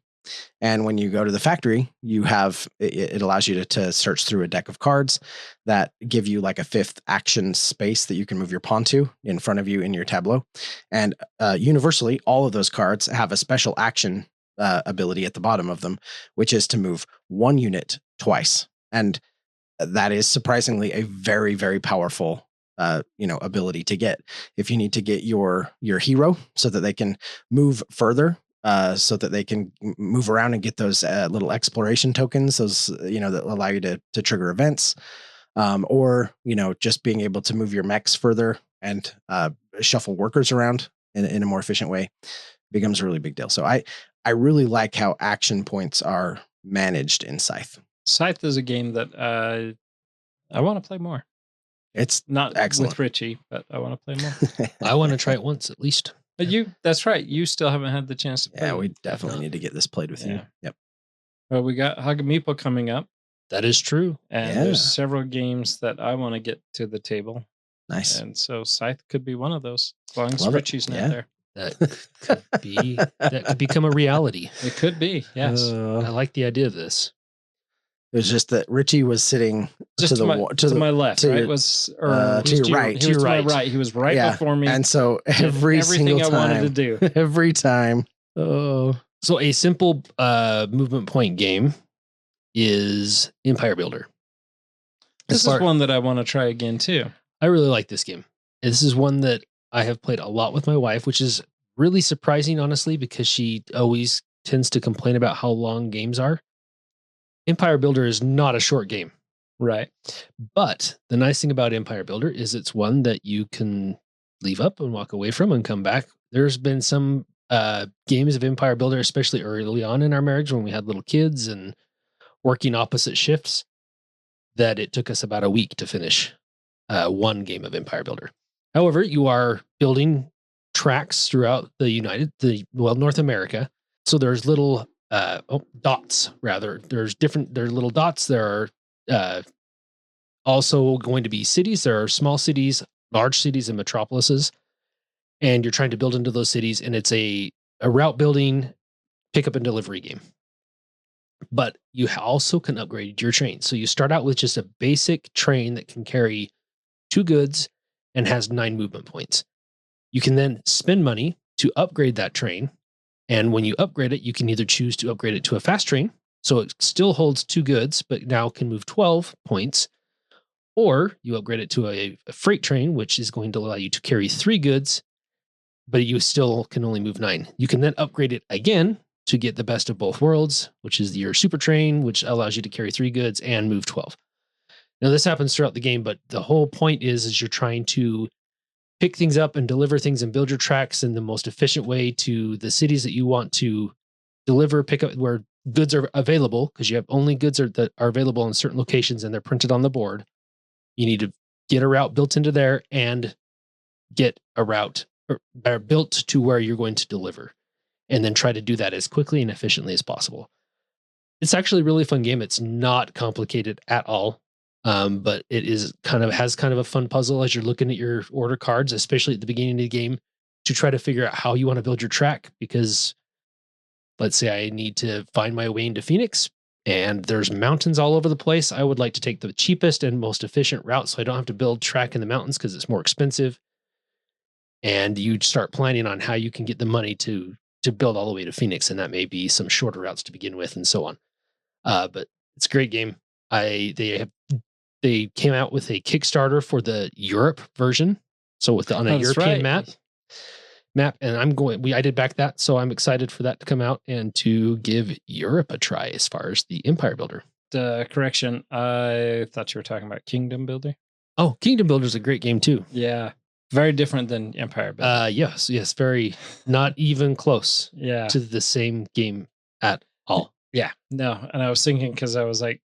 And when you go to the factory, you have, it allows you to search through a deck of cards that give you like a 5th action space that you can move your pawn to in front of you in your tableau. And universally, all of those cards have a special action ability at the bottom of them, which is to move 1 unit twice. And that is surprisingly a very, very powerful ability to get. If you need to get your hero so that they can move further, so that they can move around and get those little exploration tokens, those, that allow you to trigger events, or, just being able to move your mechs further and shuffle workers around in a more efficient way becomes a really big deal. So I really like how action points are managed in Scythe. Scythe is a game that I want to play more. It's not excellent with Richie, but I want to play more. I want to try it once at least. But that's right. You still haven't had the chance to play. Yeah, we definitely need to get this played with you. Yep. Well, we got Hug a Meeple coming up. That is true. And there's several games that I want to get to the table. Nice. And so Scythe could be one of those, as long as Richie's not there. That could become a reality. It could be, yes. I like the idea of this. It was just that Richie was sitting just to my left, right? To your right. To my right. He was right before me. And so everything I wanted to do. Every time. Oh. So a simple movement point game is Empire Builder. This is one that I want to try again too. I really like this game. This is one that I have played a lot with my wife, which is really surprising, honestly, because she always tends to complain about how long games are. Empire Builder is not a short game. Right. But the nice thing about Empire Builder is it's one that you can leave up and walk away from and come back. There's been some games of Empire Builder, especially early on in our marriage when we had little kids and working opposite shifts, that it took us about a week to finish one game of Empire Builder. However, you are building tracks throughout North America. So there's little dots, rather. There's little dots. There are also going to be cities. There are small cities, large cities, and metropolises. And you're trying to build into those cities. And it's a route building, pickup and delivery game. But you also can upgrade your train. So you start out with just a basic train that can carry 2 goods and has 9 movement points. You can then spend money to upgrade that train. And when you upgrade it, you can either choose to upgrade it to a fast train, so it still holds 2 goods, but now can move 12 points, or you upgrade it to a freight train, which is going to allow you to carry 3 goods, but you still can only move 9. You can then upgrade it again to get the best of both worlds, which is your super train, which allows you to carry 3 goods and move 12. Now, this happens throughout the game, but the whole point is you're trying to pick things up and deliver things and build your tracks in the most efficient way to the cities that you want to deliver, pick up where goods are available, because you have only goods that are available in certain locations and they're printed on the board. You need to get a route built into there and get a route built to where you're going to deliver, and then try to do that as quickly and efficiently as possible. It's actually a really fun game. It's not complicated at all. But it has kind of a fun puzzle as you're looking at your order cards, especially at the beginning of the game, to try to figure out how you want to build your track. Because let's say I need to find my way into Phoenix and there's mountains all over the place. I would like to take the cheapest and most efficient route so I don't have to build track in the mountains because it's more expensive. And you start planning on how you can get the money to build all the way to Phoenix. And that may be some shorter routes to begin with and so on. But it's a great game. They came out with a Kickstarter for the Europe version, so on a European map, and I did back that, so I'm excited for that to come out and to give Europe a try as far as the Empire Builder. Correction, I thought you were talking about Kingdom Builder. Oh, Kingdom Builder is a great game too. Yeah, very different than Empire Builder. Yes, very not even close. Yeah, to the same game at all. Yeah, no. And I was thinking, because I was like,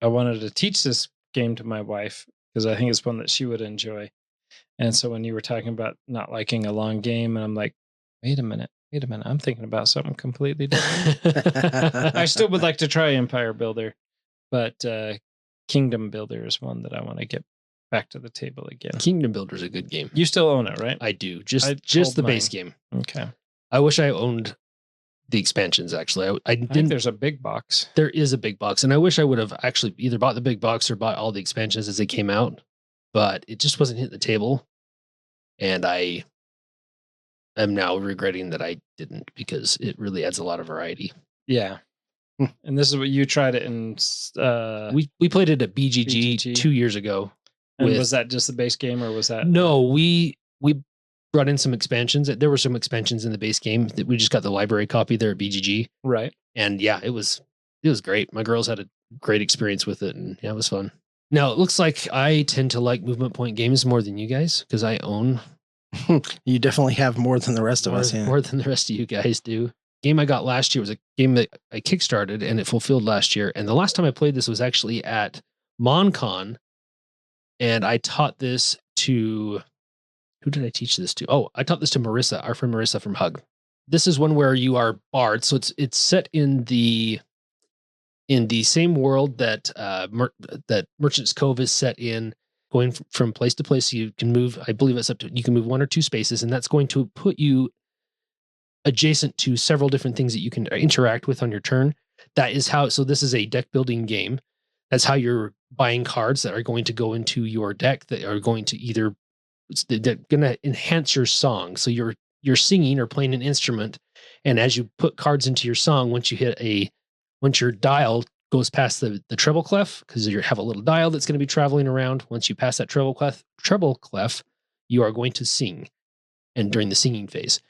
I wanted to teach this game to my wife because I think it's one that she would enjoy. And so when you were talking about not liking a long game, and I'm like, wait a minute, I'm thinking about something completely different. I still would like to try Empire Builder, but Kingdom Builder is one that I want to get back to the table again. Kingdom Builder is a good game. You still own it, right? I do. Just the base game. Okay. I wish I owned the expansions, actually. I think didn't. there's a big box. There is a big box, and I wish I would have actually either bought the big box or bought all the expansions as they came out, but it just wasn't hitting the table. And I am now regretting that I didn't, because it really adds a lot of variety. Yeah. And this is what you tried it in. We played it at BGG 2 years ago. And was that just the base game, or was that? No, we brought in some expansions. There were some expansions in the base game that we just got the library copy there at BGG. Right. And yeah, it was great. My girls had a great experience with it, and yeah, it was fun. Now, it looks like I tend to like movement point games more than you guys, because I own. You definitely have more than the rest of us. Yeah. More than the rest of you guys do. Game I got last year was a game that I kickstarted, and it fulfilled last year. And the last time I played this was actually at MonCon, and I taught this to, who did I teach this to? Oh, I taught this to Marissa, our friend Marissa from Hug. This is one where you are bards, so it's set in the same world that that Merchant's Cove is set in, going from place to place. You can move, I believe it's you can move 1 or 2 spaces, and that's going to put you adjacent to several different things that you can interact with on your turn. That is how, so this is a deck building game. That's how you're buying cards that are going to go into your deck, that are going to either, they're going to enhance your song. So you're singing or playing an instrument, and as you put cards into your song, once your dial goes past the treble clef, because you have a little dial that's going to be traveling around. Once you pass that treble clef, you are going to sing, and during the singing phase.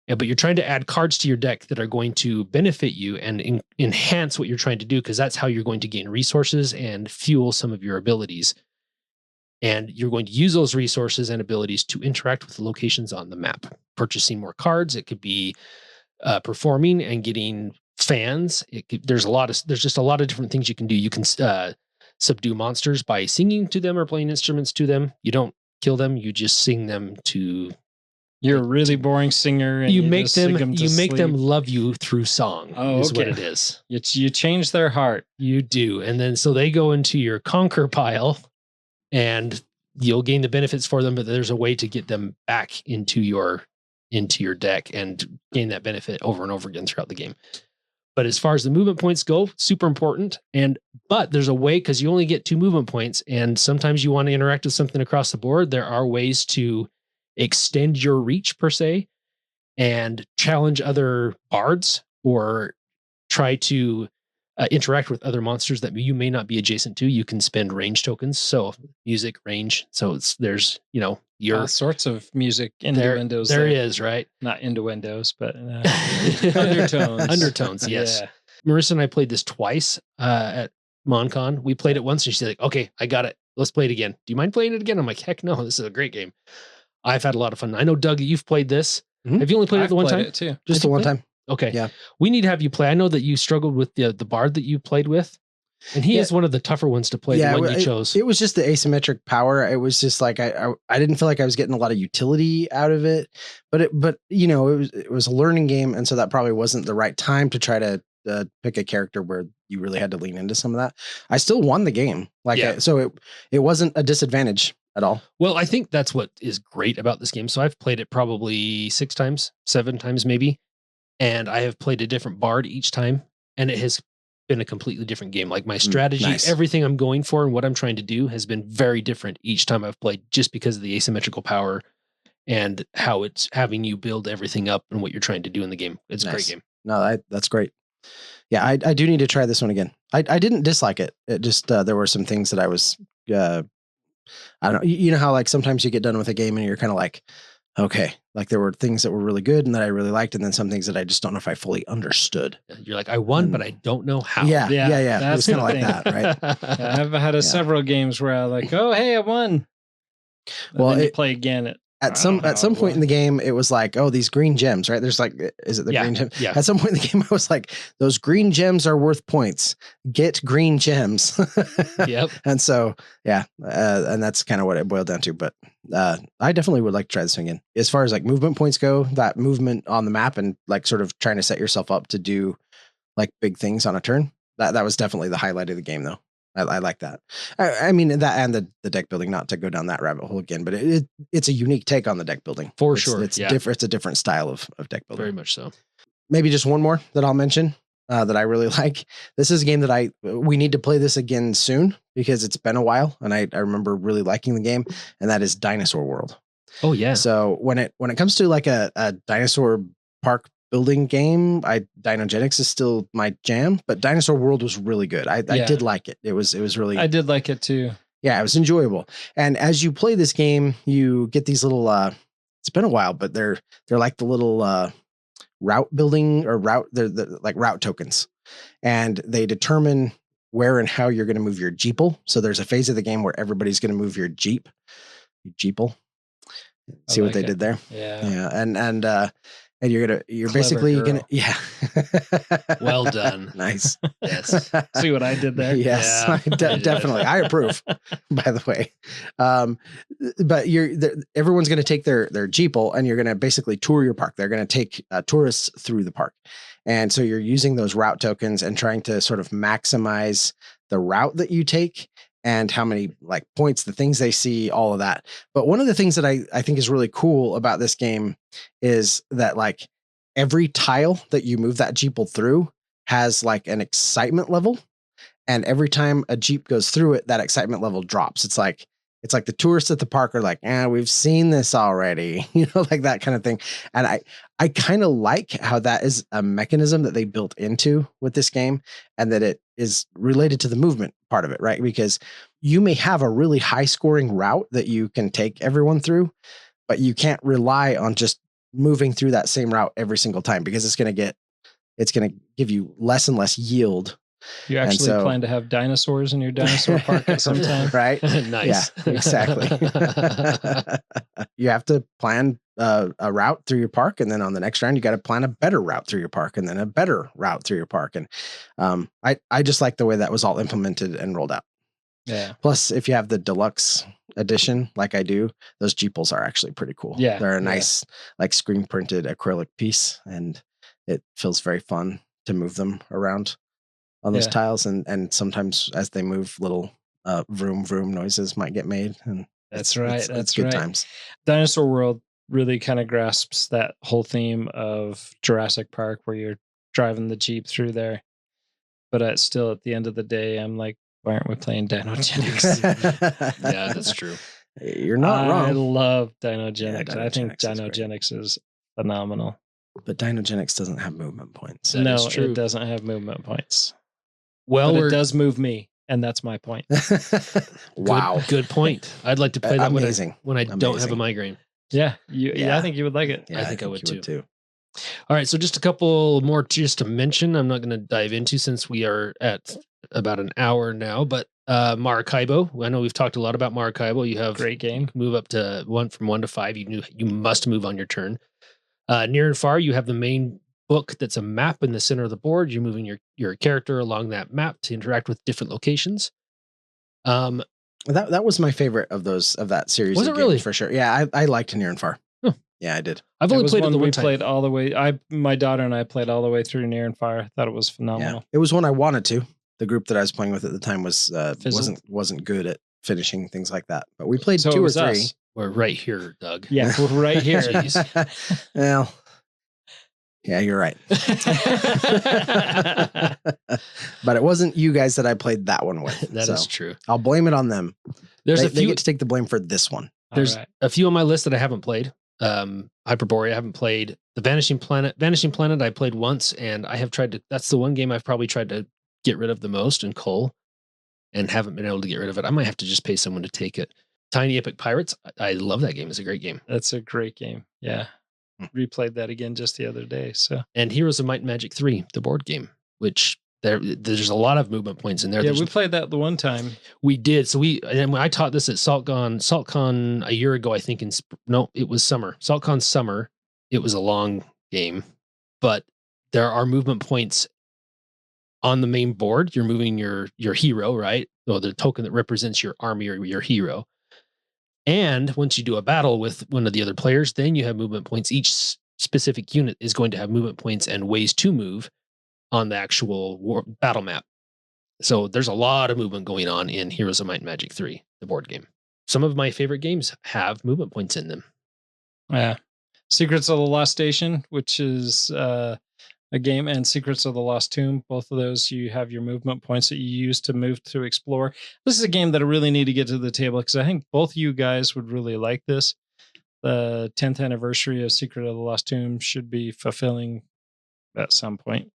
But you're trying to add cards to your deck that are going to benefit you and enhance what you're trying to do, because that's how you're going to gain resources and fuel some of your abilities. And you're going to use those resources and abilities to interact with the locations on the map. Purchasing more cards. It could be performing and getting fans. There's just a lot of different things you can do. You can subdue monsters by singing to them or playing instruments to them. You don't kill them. You just sing them to. You're a really boring singer. And you make them love you through song. Oh, is okay. what it is. You change their heart. You do, and then so they go into your conquer pile, and you'll gain the benefits for them. But there's a way to get them back into your deck and gain that benefit over and over again throughout the game. But as far as the movement points go, super important. But there's a way, because you only get 2 movement points, and sometimes you want to interact with something across the board. There are ways to extend your reach, per se, and challenge other bards, or try to interact with other monsters that you may not be adjacent to. You can spend range tokens, so music, range. So there's all sorts of music innuendos. There is, right? Not innuendos, but undertones. Undertones, yes. Yeah. Marissa and I played this twice at MonCon. We played it once, and she's like, "Okay, I got it. Let's play it again. Do you mind playing it again?" I'm like, "Heck no! This is a great game." I've had a lot of fun. I know, Doug, you've played this. Mm-hmm. Have you only played it the one time? It too. Just the one time. Okay. Yeah. We need to have you play. I know that you struggled with the bard that you played with, and he is one of the tougher ones to play. The one you chose. It was just the asymmetric power. It was just like I didn't feel like I was getting a lot of utility out of it, but it was a learning game, and so that probably wasn't the right time to try to pick a character where you really had to lean into some of that. I still won the game, so it wasn't a disadvantage at all. Well, I think that's what is great about this game. So I've played it probably 6 times, 7 times maybe, and I have played a different bard each time, and it has been a completely different game. Like my strategy, everything I'm going for and what I'm trying to do has been very different each time I've played, just because of the asymmetrical power and how it's having you build everything up and what you're trying to do in the game. It's a great game. No, that's great. Yeah, I do need to try this one again. I didn't dislike it. It just, there were some things that I was, I don't know. You know how like sometimes you get done with a game and you're kind of like, okay, like there were things that were really good and that I really liked, and then some things that I just don't know if I fully understood. You're like, I won, but I don't know how. Yeah. It was kind of like that, right? Yeah, I've had several games where I'm like, oh, hey, I won. And then you play again. at some point in the game, it was like, oh, these green gems, right? There's like, is it the green gem? Yeah. At some point in the game, I was like, those green gems are worth points. Get green gems. Yep. And so, yeah, and that's kind of what it boiled down to. But I definitely would like to try this again. As far as like movement points go, that movement on the map and like sort of trying to set yourself up to do like big things on a turn, that was definitely the highlight of the game, though. I like that. I mean, that and the deck building, not to go down that rabbit hole again, but it's a unique take on the deck building. For sure. It's different. It's a different style of deck building. Very much so. Maybe just one more that I'll mention that I really like. This is a game that we need to play this again soon because it's been a while, and I remember really liking the game, and that is Dinosaur World. Oh yeah. So when it comes to like a dinosaur park building game, Dinogenics is still my jam, but Dinosaur World was really good. I did like it. It was really. I did like it too. Yeah, it was enjoyable. And as you play this game, you get these little. It's been a while, but they're like the little route building or route. They're like route tokens, and they determine where and how you're going to move your Jeeple. So there's a phase of the game where everybody's going to move your Jeeple. See what they did there? Yeah. And you're Clever basically girl. gonna, yeah. Well done. Nice. Yes. See what I did there? Yes, Yeah. definitely. I approve, by the way. But everyone's going to take their Jeeple and you're going to basically tour your park. They're going to take tourists through the park. And so you're using those route tokens and trying to sort of maximize the route that you take and how many like points, the things they see, all of that. But one of the things that I think is really cool about this game is that like every tile that you move that Jeeple through has like an excitement level. And every time a Jeep goes through it, that excitement level drops. It's like the tourists at the park are like, we've seen this already, like that kind of thing. And I kind of like how that is a mechanism that they built into with this game and that it is related to the movement part of it, right? Because you may have a really high scoring route that you can take everyone through, but you can't rely on just moving through that same route every single time because it's going to give you less and less yield. You actually plan to have dinosaurs in your dinosaur park at some time, right? Nice. Yeah, exactly. You have to plan a route through your park, and then on the next round, you got to plan a better route through your park, and then a better route through your park. And I just like the way that was all implemented and rolled out. Yeah. Plus, if you have the deluxe edition, like I do, those Jeeples are actually pretty cool. Yeah, they're a nice, like screen printed acrylic piece, and it feels very fun to move them around on those tiles, and sometimes as they move, little vroom vroom noises might get made, and that's right. It's good times. Dinosaur World really kind of grasps that whole theme of Jurassic Park, where you're driving the Jeep through there. But still, at the end of the day, I'm like, why aren't we playing Dinogenics? Yeah, that's true. You're not wrong. I love Dinogenics. Yeah, I think Dinogenics Dinogenics is phenomenal. But Dinogenics doesn't have movement points. That is true. It doesn't have movement points. Well, but it does move me, and that's my point. Wow. Good point. I'd like to play that when I don't have a migraine. Yeah, I think you would like it. Yeah, I think I would too. All right, so just a couple more just to mention. I'm not going to dive into since we are at about an hour now, but Maracaibo. I know we've talked a lot about Maracaibo. You have great game. Move up to from 1 to 5. You must move on your turn. Near and far, you have the main book that's a map in the center of the board. You're moving your character along that map to interact with different locations. That was my favorite of that series. Was of it really? Games, for sure? Yeah, I liked Near and Far. Huh. Yeah, I did. I've only played it the one time. Played all the way. My daughter and I played all the way through Near and Far. I thought it was phenomenal. Yeah. It was one I wanted to. The group that I was playing with at the time wasn't good at finishing things like that. But we played 2 or 3. Us. We're right here, Doug. Yeah, we're right here. Well, yeah, you're right. But it wasn't you guys that I played that one with. That is true. I'll blame it on them. They get to take the blame for this one. There's a few on my list that I haven't played. Hyperborea I haven't played. The Vanishing Planet I played once, and I have tried to. That's the one game I've probably tried to get rid of the most in Cull, and haven't been able to get rid of it. I might have to just pay someone to take it. Tiny Epic Pirates. I love that game. It's a great game. That's a great game. Yeah. Replayed that again just the other day. So and Heroes of Might and Magic 3, the board game, which There's a lot of movement points in there. Yeah, we played that the one time. We did. So and when I taught this at SaltCon a year ago, I think it was summer. SaltCon summer. It was a long game, but there are movement points on the main board. You're moving your hero, right? So the token that represents your army or your hero. And once you do a battle with one of the other players, then you have movement points. Each specific unit is going to have movement points and ways to move on the actual battle map. So there's a lot of movement going on in Heroes of Might and Magic 3, the board game. Some of my favorite games have movement points in them. Yeah. Secrets of the Lost Station, which is a game, and Secrets of the Lost Tomb. Both of those, you have your movement points that you use to move to explore. This is a game that I really need to get to the table because I think both you guys would really like this. The 10th anniversary of Secret of the Lost Tomb should be fulfilling at some point.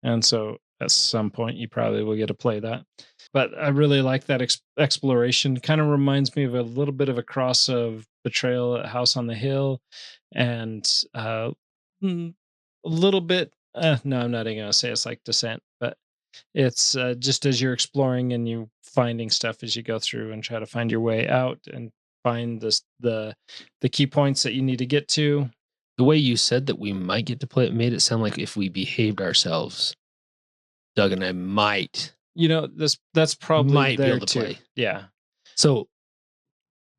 And so at some point, you probably will get to play that. But I really like that exploration. Kind of reminds me of a little bit of a cross of Betrayal at House on the Hill and a little bit. No, I'm not even going to say it's like Descent, but it's just as you're exploring and you finding stuff as you go through and try to find your way out and find the key points that you need to get to. The way you said that we might get to play it made it sound like if we behaved ourselves, Doug and I might. That's probably might there be able to too. play. Yeah. So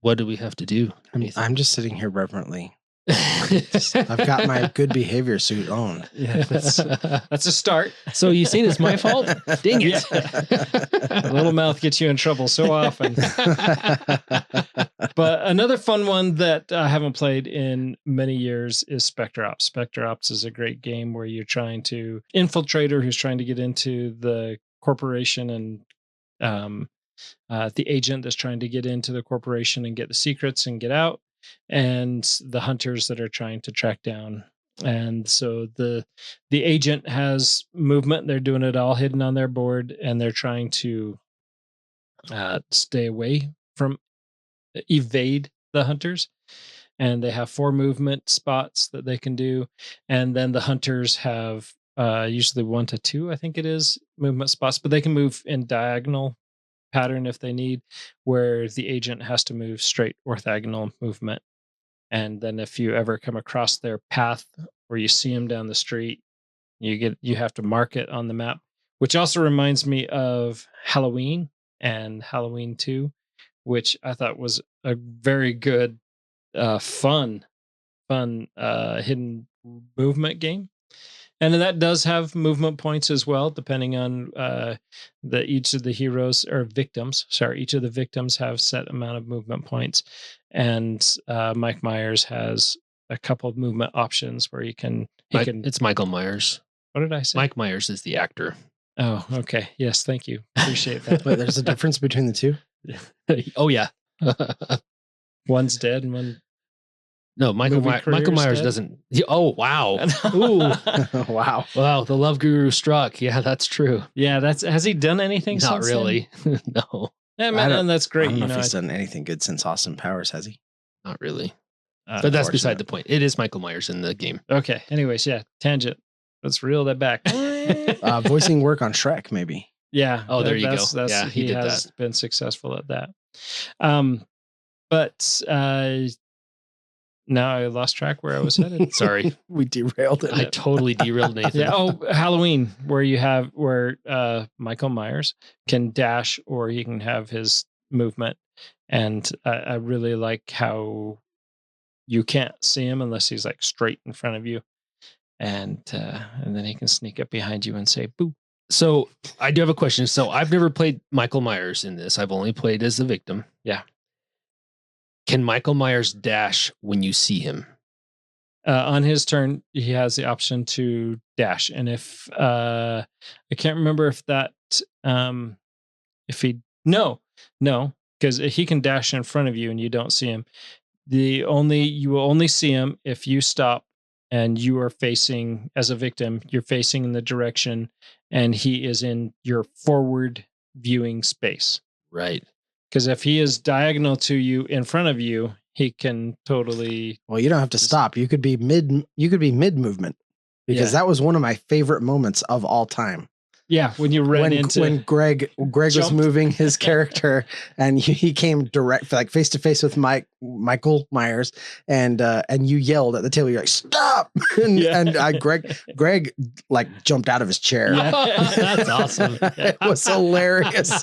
what do we have to do? I'm just sitting here reverently. I've got my good behavior suit on. Yeah, that's a start. So you saying it's my fault? Dang it. A little mouth gets you in trouble so often. But another fun one that I haven't played in many years is Spectre Ops. Spectre Ops is a great game where you're trying to infiltrator who's trying to get into the corporation and the agent that's trying to get into the corporation and get the secrets and get out, and the hunters that are trying to track down. And so the agent has movement. They're doing it all hidden on their board, and they're trying to stay away from evade the hunters. And they have 4 movement spots that they can do. And then the hunters have usually 1 to 2, I think it is, movement spots, but they can move in diagonal pattern if they need, where the agent has to move straight orthogonal movement. And then if you ever come across their path or you see them down the street, you have to mark it on the map, which also reminds me of Halloween and Halloween 2, which I thought was a very good fun hidden movement game. And that does have movement points as well, depending on each of the heroes or victims. Sorry, each of the victims have set amount of movement points. And Mike Myers has a couple of movement options where It's Michael Myers. What did I say? Mike Myers is the actor. Oh, okay. Yes, thank you. Appreciate that. Wait, there's a difference between the two? Oh, yeah. One's dead and one... No, Michael Myers doesn't. Oh, wow. Ooh. Wow. Wow. The love guru struck. Yeah, that's true. Yeah, has he done anything Not since really. No, then? Yeah, man, and that's great. I don't know if he's done anything good since Austin Powers, has he? not really. But that's beside the point. It is Michael Myers in the game. Okay. Anyways, yeah, tangent. Let's reel that back. Voicing work on Shrek, maybe. Yeah. Oh, there you go. Yeah, he did has that. been successful at that. But now I lost track where I was headed. Sorry. We derailed it. I totally derailed Nathan. Yeah. Oh, Halloween, where Michael Myers can dash or he can have his movement. And I really like how you can't see him unless he's like straight in front of you. And then he can sneak up behind you and say, boo. So I do have a question. So I've never played Michael Myers in this. I've only played as the victim. Yeah. Can Michael Myers dash when you see him? On his turn, he has the option to dash. And if I can't remember if that, no, because he can dash in front of you and you don't see him. You will only see him if you stop and you are facing, as a victim, you're facing in the direction and he is in your forward viewing space. Right. Because if he is diagonal to you in front of you, he can totally. Well, you don't have to stop. You could be mid movement, because that was one of my favorite moments of all time. Yeah, when you ran into when Greg was Jumped. moving his character and he came direct, like face to face with Michael Myers, and you yelled at the table. You're like, stop! and Greg like jumped out of his chair. Yeah. That's awesome. It was hilarious.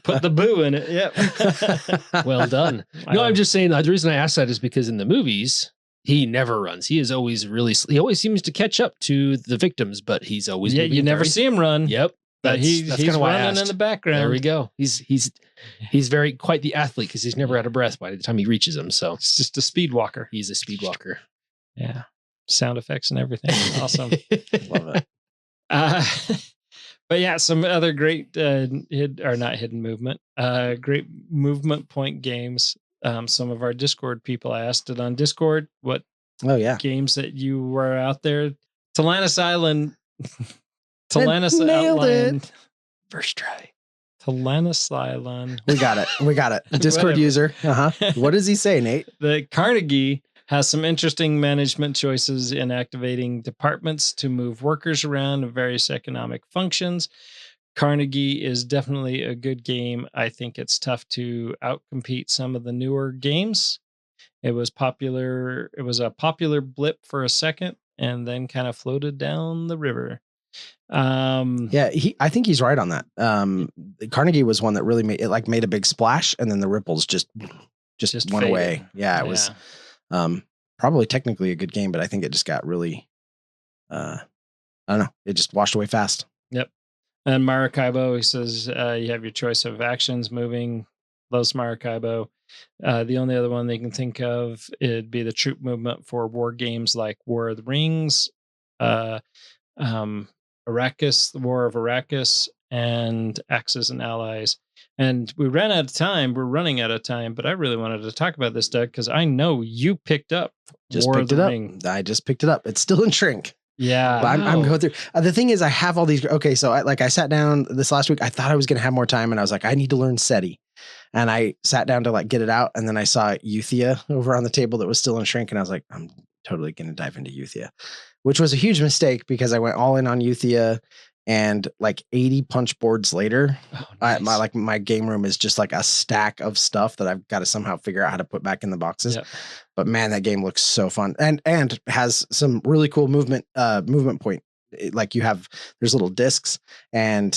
put the boo in it. Yep. Well done. No, I'm just saying the reason I asked that is because in the movies, he never runs. He is always he always seems to catch up to the victims, but he's always you never see him run. Yep. But he's kinda why I running in asked. the background. There we go. He's very quite the athlete because he's never out of breath by the time he reaches him. So It's just a speed walker. he's a speed walker. Yeah. Sound effects and everything. Awesome. Love it. But yeah, some other great not hidden movement, great movement point games. Some of our Discord people, I asked it on Discord what Oh yeah. games that you were out there. Talanis Island. Talanis nailed Island. it. First try. Talanis Island. We got it. Discord Whatever. user. What does he say, Nate? The Carnegie has some interesting management choices in activating departments to move workers around in various economic functions. Carnegie is definitely a good game. I think it's tough to outcompete some of the newer games. It was popular. It was a popular blip for a second and then kind of floated down the river. Yeah, I think he's right on that. Carnegie was one that really made a big splash, and then the ripples just went faded. away. Yeah, it was probably technically a good game, but I think it just got really I don't know, it just washed away fast. Yep. And Maracaibo, he says you have your choice of actions, moving, Los Maracaibo. The only other one they can think of, it'd be the troop movement for war games like War of the Rings, Arrakis, the War of Arrakis, and Axis and Allies. And we ran out of time. We're running out of time, but I really wanted to talk about this, Doug, because I know you picked up War of the Ring. I just picked it up. It's still in shrink. Yeah. But I'm going through. The thing is, I have all these. Okay, so I sat down this last week. I thought I was going to have more time, and I was like, I need to learn SETI. And I sat down to like get it out, and then I saw Euthia over on the table that was still in shrink, and I was like, I'm totally going to dive into Euthia, which was a huge mistake because I went all in on Euthia, and like 80 punch boards later, my game room is just like a stack of stuff that I've got to somehow figure out how to put back in the boxes. Yep. But man, that game looks so fun and has some really cool movement point. Like there's little discs and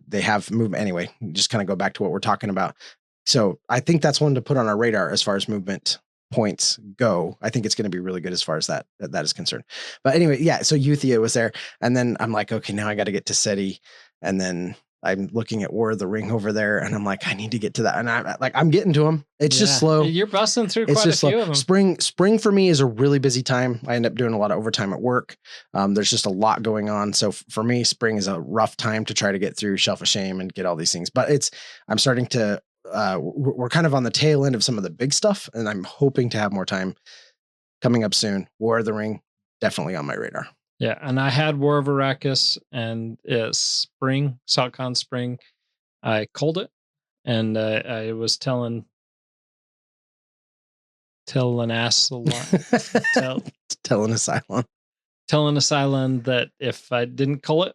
they have movement. Anyway, just kind of go back to what we're talking about. So I think that's one to put on our radar as far as movement points go. I think it's going to be really good as far as that is concerned. But anyway, yeah. So Euthia was there, and then I'm like, okay, now I got to get to SETI, and then I'm looking at War of the Ring over there, and I'm like, I need to get to that, and I'm getting to them. It's just slow. You're busting through quite a few of them. Spring for me is a really busy time. I end up doing a lot of overtime at work. There's just a lot going on. So for me, spring is a rough time to try to get through Shelf of Shame and get all these things. But I'm starting to. We're kind of on the tail end of some of the big stuff, and I'm hoping to have more time coming up soon. War of the Ring, definitely on my radar. Yeah, and I had War of Arrakis and Spring, SaltCon Spring. I culled it, and I was telling Asylum that if I didn't cull it,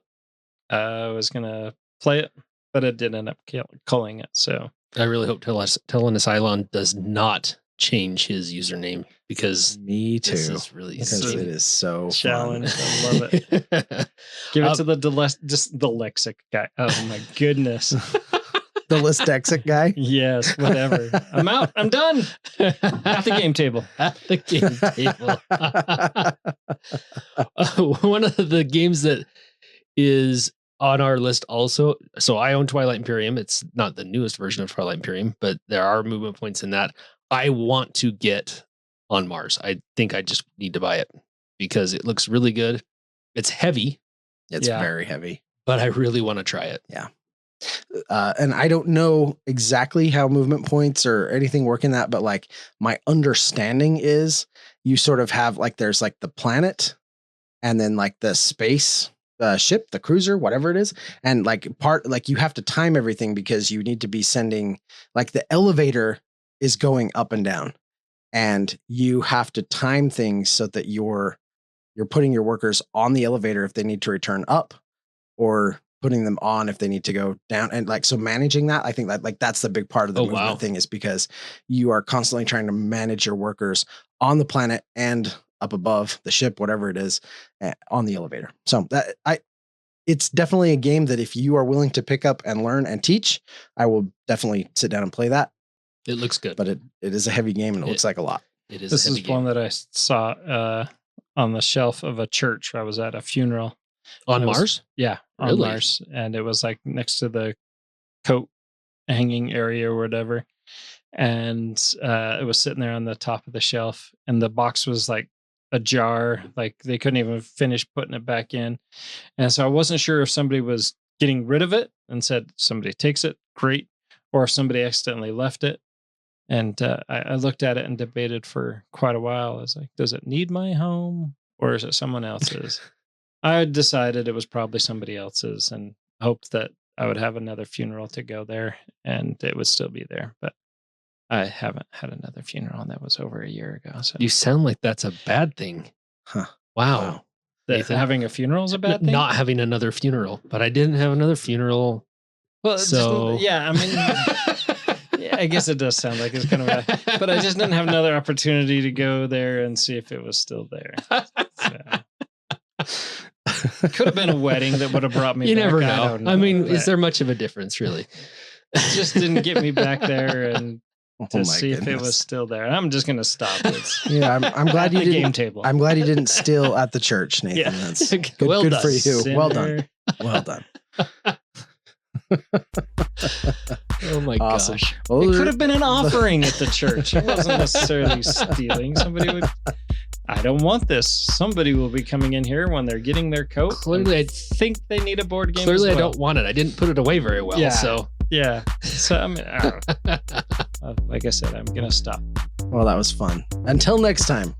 I was gonna play it, but it did end up culling it. So I really hope Telenis Island does not change his username because me too. This is really because it is so challenge. Fun. I love it. Give it to the dyslexic guy. Oh my goodness. The dyslexic guy. Yes, whatever. I'm out. I'm done. At the game table. At the game table. One of the games that is on our list also. So I own Twilight Imperium. It's not the newest version of Twilight Imperium, but there are movement points in that. I want to get on Mars. I think I just need to buy it because it looks really good. It's heavy. It's very heavy, but I really want to try it. Yeah. And I don't know exactly how movement points or anything work in that, but like my understanding is you sort of have like, there's like the planet and then like the space ship, the cruiser, whatever it is. And like you have to time everything because you need to be sending, like the elevator is going up and down and you have to time things so that you're putting your workers on the elevator if they need to return up or putting them on if they need to go down. And like, so managing that, I think that like, that's the big part of the movement thing, is because you are constantly trying to manage your workers on the planet and up above the ship, whatever it is, on the elevator. So it's definitely a game that if you are willing to pick up and learn and teach, I will definitely sit down and play that. It looks good, but it is a heavy game and it looks like a lot. It is. This is one that I saw on the shelf of a church. I was at a funeral on Mars. Yeah, on Mars, and it was like next to the coat hanging area or whatever, and it was sitting there on the top of the shelf, and the box was like ajar, like they couldn't even finish putting it back in, and so I wasn't sure if somebody was getting rid of it and said somebody takes it, great, or if somebody accidentally left it. And I looked at it and debated for quite a while. I was like, does it need my home or is it someone else's? I decided it was probably somebody else's and hoped that I would have another funeral to go there and it would still be there. But I haven't had another funeral, and that was over a year ago. So you sound like that's a bad thing. Huh. Wow. That having a funeral is a bad thing? Not having another funeral, but I didn't have another funeral. Well, so yeah, I mean, yeah, I guess it does sound like it's kind of bad, but I just didn't have another opportunity to go there and see if it was still there. So. Could have been a wedding that would have brought me you back. Never know. I mean, but is there much of a difference, really? It just didn't get me back there and to see if it was still there. I'm just going to stop it. Yeah, I'm glad you didn't. Game table. I'm glad you didn't steal at the church, Nathan. Yeah. That's good, Well good done, for you. sinner. Well done. Well done. Oh my Awesome. gosh. Well, It could have been an offering at the church. It wasn't necessarily stealing. Somebody would, I don't want this. Somebody will be coming in here when they're getting their coat. Clearly, I think they need a board game. Clearly, as well. I don't want it. I didn't put it away very well. Yeah. So, Yeah. So I mean, like I said, I'm gonna stop. Well, that was fun. Until next time.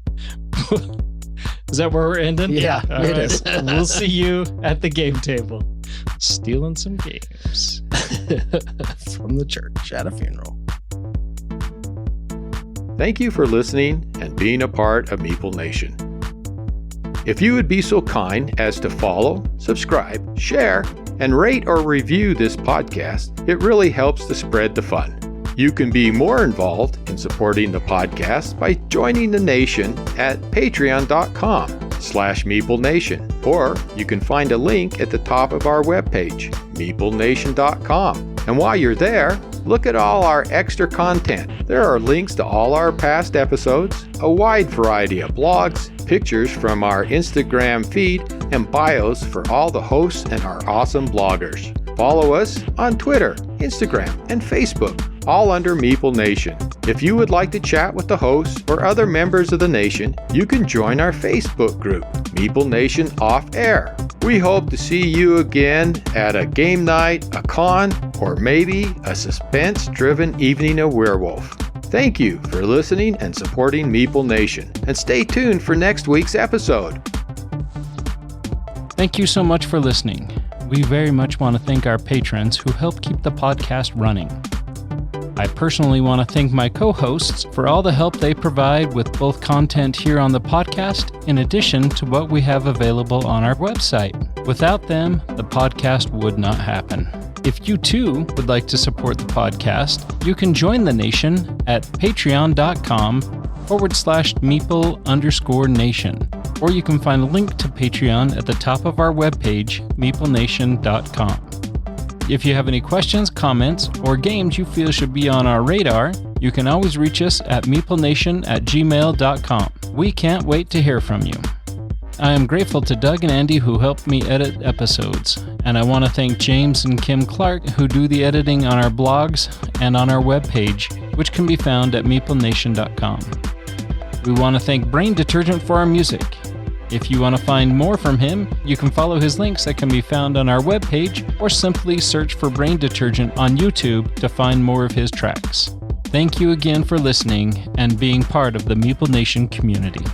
Is that where we're ending? Yeah, All it right. is. We'll see you at the game table, stealing some games From the church at a funeral. Thank you for listening and being a part of Meeple Nation. If you would be so kind as to follow, subscribe, share, and rate or review this podcast, it really helps to spread the fun. You can be more involved in supporting the podcast by joining the nation at patreon.com/MeepleNation, or you can find a link at the top of our webpage, meeplenation.com. And while you're there, look at all our extra content. There are links to all our past episodes, a wide variety of blogs, pictures from our Instagram feed, and bios for all the hosts and our awesome bloggers. Follow us on Twitter, Instagram, and Facebook, all under Meeple Nation. If you would like to chat with the hosts or other members of the nation, you can join our Facebook group, Meeple Nation Off Air. We hope to see you again at a game night, a con, or maybe a suspense-driven evening of Werewolf. Thank you for listening and supporting Meeple Nation, and stay tuned for next week's episode. Thank you so much for listening. We very much want to thank our patrons who help keep the podcast running. I personally want to thank my co-hosts for all the help they provide with both content here on the podcast, in addition to what we have available on our website. Without them, the podcast would not happen. If you too would like to support the podcast, you can join the nation at patreon.com/Meeple_nation. Or you can find a link to Patreon at the top of our webpage, meeplenation.com. If you have any questions, comments, or games you feel should be on our radar, you can always reach us at meeplenation@gmail.com. We can't wait to hear from you. I am grateful to Doug and Andy who helped me edit episodes, and I want to thank James and Kim Clark who do the editing on our blogs and on our webpage, which can be found at meeplenation.com. We want to thank Brain Detergent for our music. If you want to find more from him, you can follow his links that can be found on our webpage, or simply search for Brain Detergent on YouTube to find more of his tracks. Thank you again for listening and being part of the Meeple Nation community.